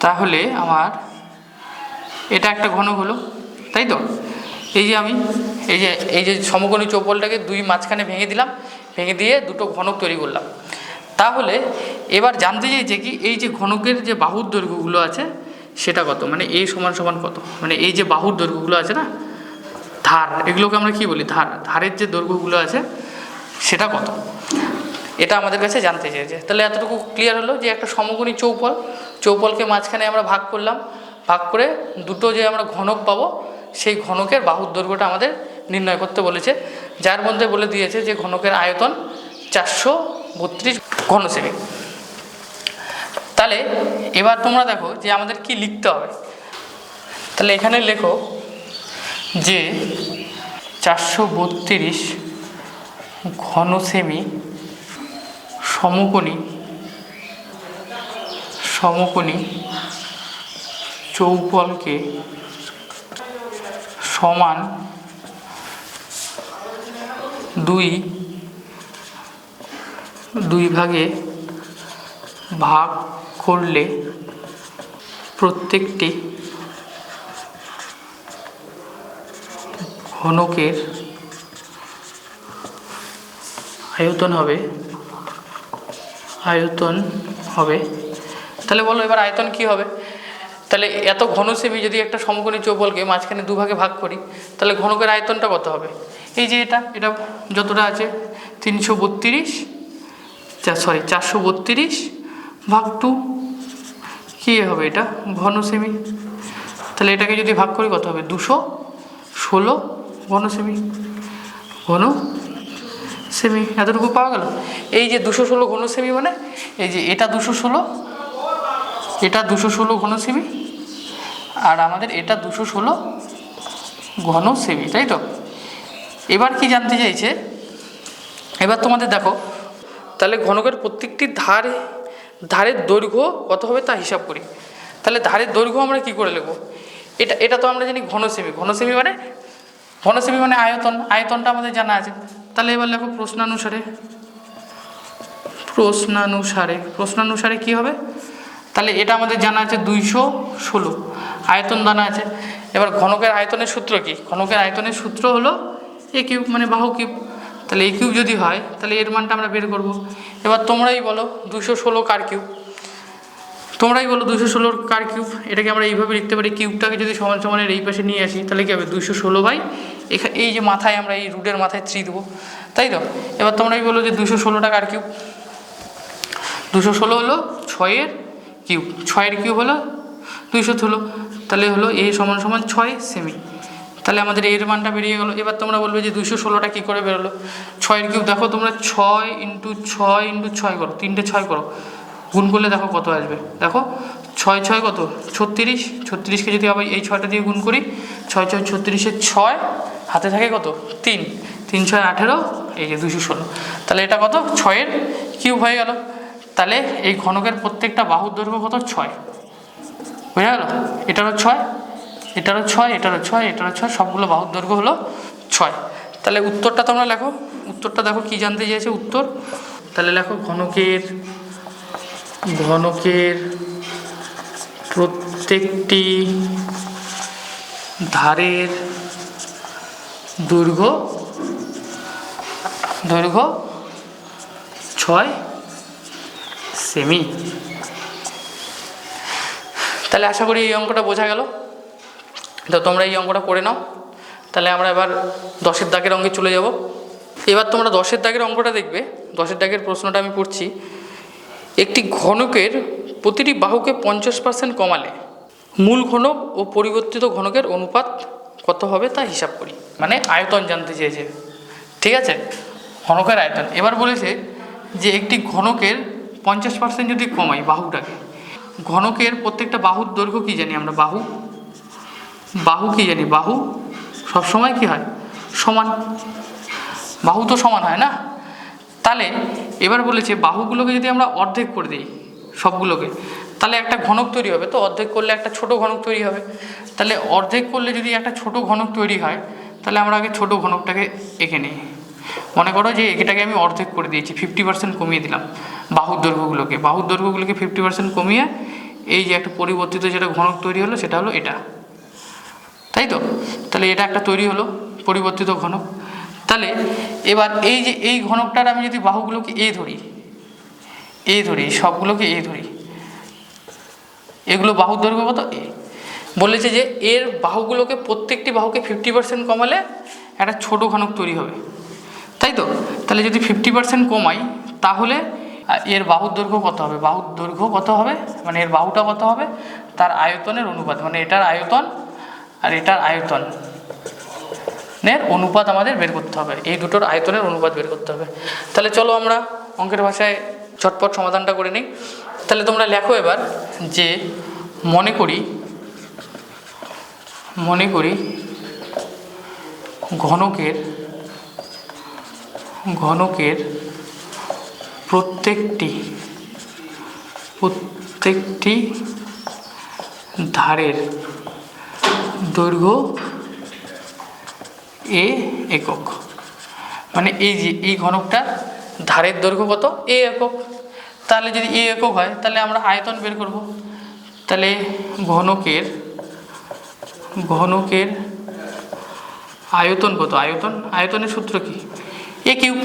তাহলে আমার এটা একটা ঘনক হলো, তাই তো? আমি এই যে সমকোণী চৌপলটাকে 2 মাঝখানে ভেঙে দিলাম, ভেঙে দিয়ে দুটো ঘনক তৈরি করলাম। তাহলে এবার জানতে চাইছে কি, এই যে ঘনকের যে বাহুর দৈর্ঘ্যগুলো আছে সেটা কত, মানে এই সমান সমান কত, মানে এই যে বাহুর দৈর্ঘ্যগুলো আছে না, ধার, এগুলোকে আমরা কি বলি, ধারের যে দৈর্ঘ্যগুলো আছে সেটা কত, এটা আমাদের কাছে জানতে চেয়েছে। তাহলে এতটুকু ক্লিয়ার হলো যে একটা সমকোণী চৌপলকে মাঝখানে আমরা ভাগ করলাম, ভাগ করে দুটো যে আমরা ঘনক পাবো, সেই ঘনকের বাহুর দৈর্ঘ্যটা আমাদের নির্ণয় করতে বলেছে, যার মধ্যে বলে দিয়েছে যে ঘনকের আয়তন 432 ঘন সেমি। তাহলে এবার তোমরা দেখো যে আমাদের কি লিখতে হবে। তাহলে এখানে লেখো যে 432 ঘন সেমি সমকোণী চৌপলকে সমান 2 ভাগে ভাগ করলে প্রত্যেকটি ঘনকের আয়তন হবে। তাহলে বলো এবার আয়তন কি হবে? তাহলে এত ঘন সেমি যদি একটা সমকোণী চৌপলকে মাঝখানে 2 ভাগে ভাগ করি, তাহলে ঘনকের আয়তনটা কত হবে? এই যে এটা যতটা আছে 432 ভাগ 2, কী হবে এটা, ঘন সেমি। তাহলে এটাকে যদি ভাগ করি কত হবে, 216 ঘন সেমি। এতটুকু পাওয়া গেল। এই যে 216 ঘন সেমি, মানে এই যে এটা 216 ঘন সেমি, আর আমাদের এটা 216 ঘন সেমি, তাই তো? এবার কি জানতে চাইছে, এবার তোমাদের দেখো, তাহলে ঘনকের প্রত্যেকটি ধারের দৈর্ঘ্য কত হবে তা হিসাব করি। তাহলে ধারের দৈর্ঘ্য আমরা কি করে লিখব? এটা তো আমরা জানি ঘন সেমি মানে আয়তনটা আমাদের জানা আছে। তাহলে এবার লেখো প্রশ্নানুসারে কি হবে? তাহলে এটা আমাদের জানা আছে 216 আয়তন জানা আছে। এবার ঘনকের আয়তনের সূত্র কি? ঘনকের আয়তনের সূত্র হলো এ কিউব, মানে বাহু কিউব। তাহলে এই কিউব যদি হয় তাহলে এর মানটা আমরা বের করব। এবার তোমরাই বলো 216 কার কিউব? এটাকে আমরা এইভাবে লিখতে পারি, কিউবটাকে যদি সমান সমানের এই পাশে নিয়ে আসি তাহলে কি হবে, 216 এই যে মাথায় আমরা এই রুটের মাথায় 3 দেবো, তাই তো? এবার তোমরাই বলো যে 216টা কার কিউব? 216 হলো 6-এর কিউব, 6-এর কিউব হলো 216, তাহলে হলো এ সমান 6 সেমি। তাহলে আমাদের এর মানটা বেরিয়ে গেলো। এবার তোমরা বলবে যে 216টা কী করে বেরোলো, 6 কিউব দেখো তোমরা 6 ইন্টু 6 ইন্টু 6 করো, 3টে 6 করো, গুণ করলে দেখো কত আসবে। দেখো 6 6 কত 36, 36কে যদি আবার এই 6টা দিয়ে গুণ করি, 6 6 36-এর 6, হাতে থাকে কত 3, 3 6 18, এই যে 216। তাহলে এটা কত 6-এর কিউব হয়ে গেল। তাহলে এই ঘনকের প্রত্যেকটা বাহুর দৈর্ঘ্য কত 6, বোঝা গেল। এটারও 6, এটারও 6, এটারও 6, এটারও 6, সবগুলো বাহুর দৈর্ঘ্য হলো 6। তাহলে উত্তরটা তোমরা লেখো, উত্তরটা দেখো কি জানতে চেয়েছে উত্তর। তাহলে লেখো ঘনকের প্রত্যেকটি ধারের দৈর্ঘ্য 6 সেমি। তাহলে আশা করি এই অঙ্কটা বোঝা গেল। তো তোমরা এই অঙ্কটা করে নাও। তাহলে আমরা এবার 10-এর দাগের অঙ্কে চলে যাব। এবার তোমরা 10-এর দাগের অঙ্কটা দেখবে। 10-এর দাগের প্রশ্নটা আমি পড়ছি। একটি ঘনকের প্রতিটি বাহুকে 50% কমালে মূল ঘনক ও পরিবর্তিত ঘনকের অনুপাত কত হবে তা হিসাব করি। মানে আয়তন জানতে চেয়েছে, ঠিক আছে, ঘনকের আয়তন। এবার বলেছে যে একটি ঘনকের 50% যদি কমাই বাহুটাকে, ঘনকের প্রত্যেকটা বাহুর দৈর্ঘ্য কী জানি আমরা, বাহু কী জানি, বাহু সবসময় কী হয় সমান, বাহু তো সমান হয় না। তাহলে এবার বলেছে বাহুগুলোকে যদি আমরা অর্ধেক করে দিই সবগুলোকে, তাহলে একটা ঘনক তৈরি হবে। তো অর্ধেক করলে একটা ছোট ঘনক তৈরি হবে। তাহলে অর্ধেক করলে যদি একটা ছোট ঘনক তৈরি হয়, তাহলে আমরা আগে ছোট ঘনকটাকে এঁকে নিই। মনে করো যে এটাকে আমি অর্ধেক করে দিয়েছি, 50% কমিয়ে দিলাম বাহুর দৈর্ঘ্যগুলোকে, 50% কমিয়ে এই যে একটা পরিবর্তিত যেটা ঘনক তৈরি হলো সেটা হলো এটা, তাই তো। তাহলে এটা একটা তৈরি হলো পরিবর্তিত ঘনক। তাহলে এবার এই যে এই ঘনকটার আমি যদি বাহুগুলোকে ধরি সবগুলোকে ধরি, এগুলো বাহুর দৈর্ঘ্য কত বলেছে যে এর বাহুগুলোকে প্রত্যেকটি বাহুকে 50% কমালে একটা ছোট ঘনক তৈরি হবে, তাই তো। তাহলে যদি 50% কমাই তাহলে এর বাহুর দৈর্ঘ্য কত হবে, বাহুর দৈর্ঘ্য কত হবে মানে এর বাহুটা কত হবে তার আয়তনের অনুপাত, মানে এটার আয়তন আর এটার আয়তনের অনুপাত আমাদের বের করতে হবে, এই দুটোর আয়তনের অনুপাত বের করতে হবে। তাহলে চলো আমরা অঙ্কের ভাষায় ঝটপট সমাধানটা করে নিই। তাহলে তোমরা লেখো এবার যে মনে করি ঘনকের প্রত্যেকটি ধারের দৈর্ঘ্য এ একক, মানে এই যে এই ঘনকটার ধারের দৈর্ঘ্য কত এ একক। তাহলে যদি এ একক হয় তাহলে আমরা আয়তন বের করব। তাহলে ঘনকের আয়তন কত, আয়তনের সূত্র কি এ কিউব,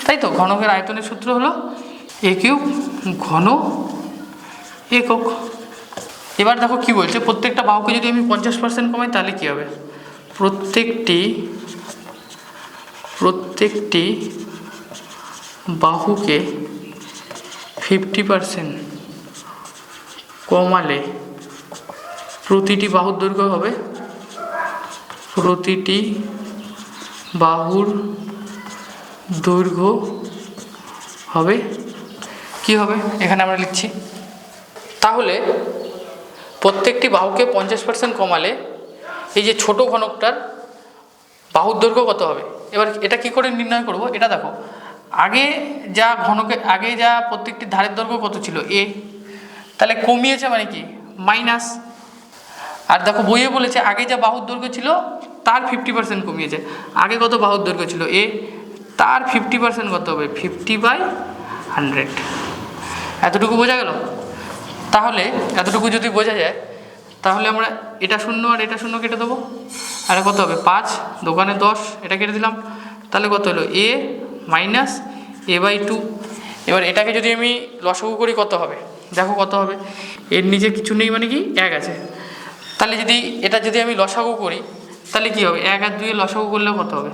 তাই তো। ঘনকের আয়তনের সূত্র হলো এ কিউব ঘন একক। এবার দেখো কি বলছে, প্রত্যেকটা বাহুকে যদি আমি 50% কমাই তাহলে কি হবে, প্রত্যেকটি বাহুকে 50% কমালে প্রতিটি বাহুর দৈর্ঘ্য হবে, প্রতিটি বাহুর দৈর্ঘ্য হবে কি হবে, এখানে আমরা লিখছি। তাহলে প্রত্যেকটি বাহুকে 50% কমালে এই যে ছোট ঘনকটার বাহুর দৈর্ঘ্য কত হবে। এবার এটা কি করে নির্ণয় করব, এটা দেখো আগে যা প্রত্যেকটি ধারের দৈর্ঘ্য কত ছিল এ, তাহলে কমিয়েছে মানে কি মাইনাস। আর দেখো বইয়ে বলেছে আগে যা বাহুর দৈর্ঘ্য ছিল তার 50% কমিয়েছে। আগে কত বাহুর দৈর্ঘ্য ছিল এ, তার 50% কত হবে 50/100। এতটুকু বোঝা গেল। তাহলে এতটুকু যদি বোঝা যায় তাহলে আমরা এটা 0 আর এটা 0 কেটে দেবো, আর কত হবে 5 দোকানে 10, এটা কেটে দিলাম। তাহলে কত হলো a মাইনাস a/2। এবার এটাকে যদি আমি লসাগু করি কত হবে, দেখো কত হবে, এর নিচে কিছু নেই মানে কি 1 আছে। তাহলে যদি আমি লসাগু করি তাহলে কি হবে, 1 আর 2 এর লসাগু করলে কত হবে,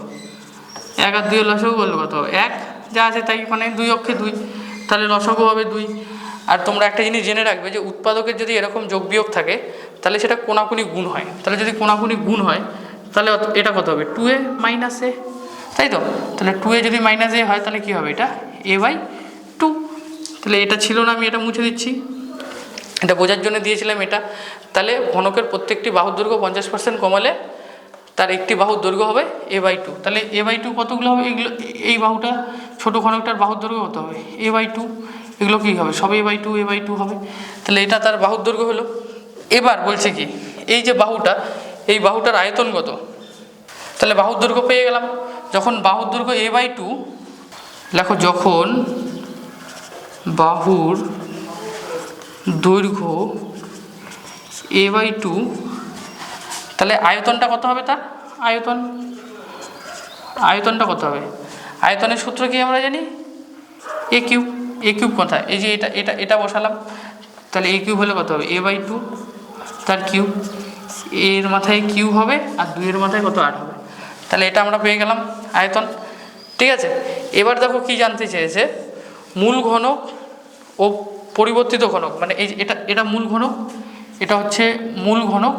1 আর 2 এর লসাগু করলে কত হবে 1, যা আছে তাই, মানে 2 অক্ষে 2, তাহলে লসাগু হবে 2। আর তোমরা একটা জিনিস জেনে রাখবে যে উৎপাদকের যদি এরকম যোগ বিয়োগ থাকে তাহলে সেটা কোনাকুনি গুণ হয়। তাহলে যদি কোনাকুনি গুণ হয় তাহলে এটা কত হবে 2a মাইনাস এ, তাই তো? তাহলে 2a যদি মাইনাস এ হয় তাহলে কী হবে, এটা a/2। তাহলে এটা ছিল না, আমি এটা মুছে দিচ্ছি, এটা বোঝার জন্য দিয়েছিলাম এটা। তাহলে ঘনকের প্রত্যেকটি বাহুর দৈর্ঘ্য 50% কমালে তার একটি বাহুর দৈর্ঘ্য হবে a/2। তাহলে a/2 কতগুলো হবে, এগুলো এই বাহুটা ছোটো ঘনকটার বাহুর দৈর্ঘ্য কত হবে a/2, এগুলো কী হবে সব a/2 হবে। তাহলে এটা তার বাহুর দৈর্ঘ্য হলো। এবার বলছে কি, এই যে বাহুটা, এই বাহুটার আয়তন কত, তাহলে বাহুর দৈর্ঘ্য পেয়ে গেলাম। যখন বাহুর দৈর্ঘ্য a/2, দেখো যখন বাহুর দৈর্ঘ্য a/2, তাহলে আয়তনটা কত হবে, তার আয়তনটা কত হবে, আয়তনের সূত্র কি আমরা জানি, a কিউব কোথায়, এই যে এটা বসালাম, তাহলে a কিউব হলে কত হবে a/2 তার কিউব, এর মাথায় কিউ হবে আর 2 মাথায় কত 8 হবে। তাহলে এটা আমরা পেয়ে গেলাম আয়তন, ঠিক আছে। এবার দেখো কি জানতে চেয়েছে, মূল ঘনক ও পরিবর্তিত ঘনক, মানে এই এটা মূল ঘনক, এটা হচ্ছে মূল ঘনক,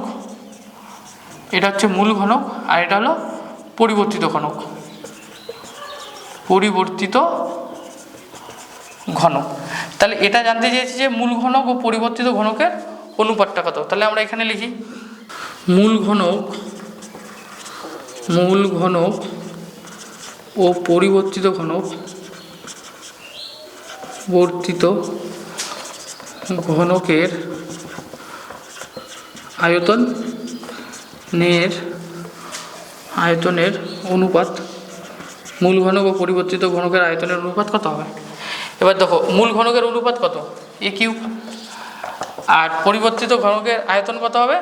এটা হচ্ছে মূল ঘনক, আর এটা হলো পরিবর্তিত ঘনক, তাহলে এটা জানতে চেয়েছি যে মূল ঘনক ও পরিবর্তিত ঘনকের অনুপাতটা কত। তাহলে আমরা এখানে লিখি মূল ঘনক ও পরিবর্তিত ঘনকের আয়তনের অনুপাত, মূল ঘনক ও পরিবর্তিত ঘনকের আয়তনের অনুপাত কত হবে। এবার দেখো মূল ঘনকের অনুপাত কত a কিউব, আর পরিবর্তিত ঘনকের আয়তন কত হবে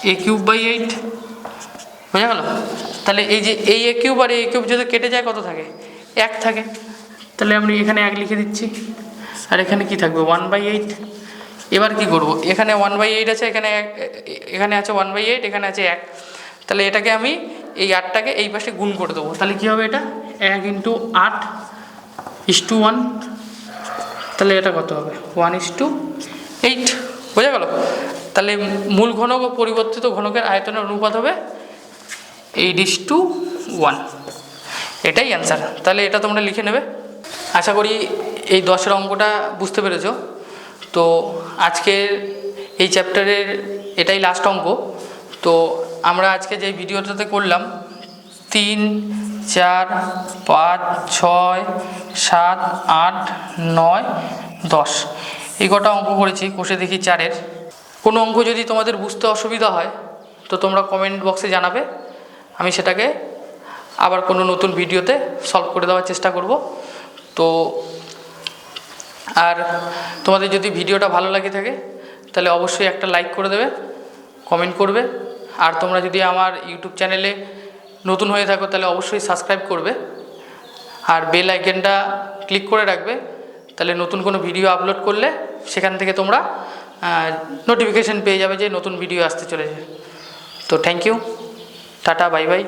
a3/8, বোঝা গেল। তাহলে এই যে এই a কিউব আর a কিউব যদি কেটে যায় কত থাকে, 1 থাকে। তাহলে আমি এখানে 1 লিখে দিচ্ছি, আর এখানে কি থাকবে 1/8। এবার কি করব, এখানে 1/8 আছে, এখানে আছে 1/8, এখানে আছে 1, তাহলে এটাকে আমি এই 8টাকে এই পাশে গুণ করে দেবো। তাহলে কী হবে, এটা 1 × 8:1, তাহলে এটা কত হবে 1:8, বোঝা গেল। তাহলে মূল ঘনক ও পরিবর্তিত ঘনকের আয়তনের অনুপাত হবে 8:1, এটাই অ্যান্সার। তাহলে এটা তোমরা লিখে নেবে। আশা করি এই 10-এর অঙ্কটা বুঝতে পেরেছো। তো আজকের এই চ্যাপ্টারের এটাই লাস্ট অঙ্ক। তো আমরা আজকে যে ভিডিওটাতে করলাম 3, 4, 5, 6, 7, 8, 9, 10 এই কটা অঙ্ক করেছি, কষে দেখি 4-এর। কোনো অঙ্ক যদি তোমাদের বুঝতে অসুবিধা হয় তো তোমরা কমেন্ট বক্সে জানাবে, আমি সেটাকে আবার কোনো নতুন ভিডিওতে সলভ করে দেওয়ার চেষ্টা করব। তো আর তোমাদের যদি ভিডিওটা ভালো লাগে থাকে তাহলে অবশ্যই একটা লাইক করে দেবে, কমেন্ট করবে, আর তোমরা যদি আমার ইউটিউব চ্যানেলে নতুন হয়ে থাকো তাহলে অবশ্যই সাবস্ক্রাইব করবে, আর বেল আইকনটা ক্লিক করে রাখবে, তাহলে নতুন কোনো ভিডিও আপলোড করলে সেখান থেকে তোমরা নোটিফিকেশান পেয়ে যাবে যে নতুন ভিডিও আসতে চলেছে। তো thank you, tata, bye by.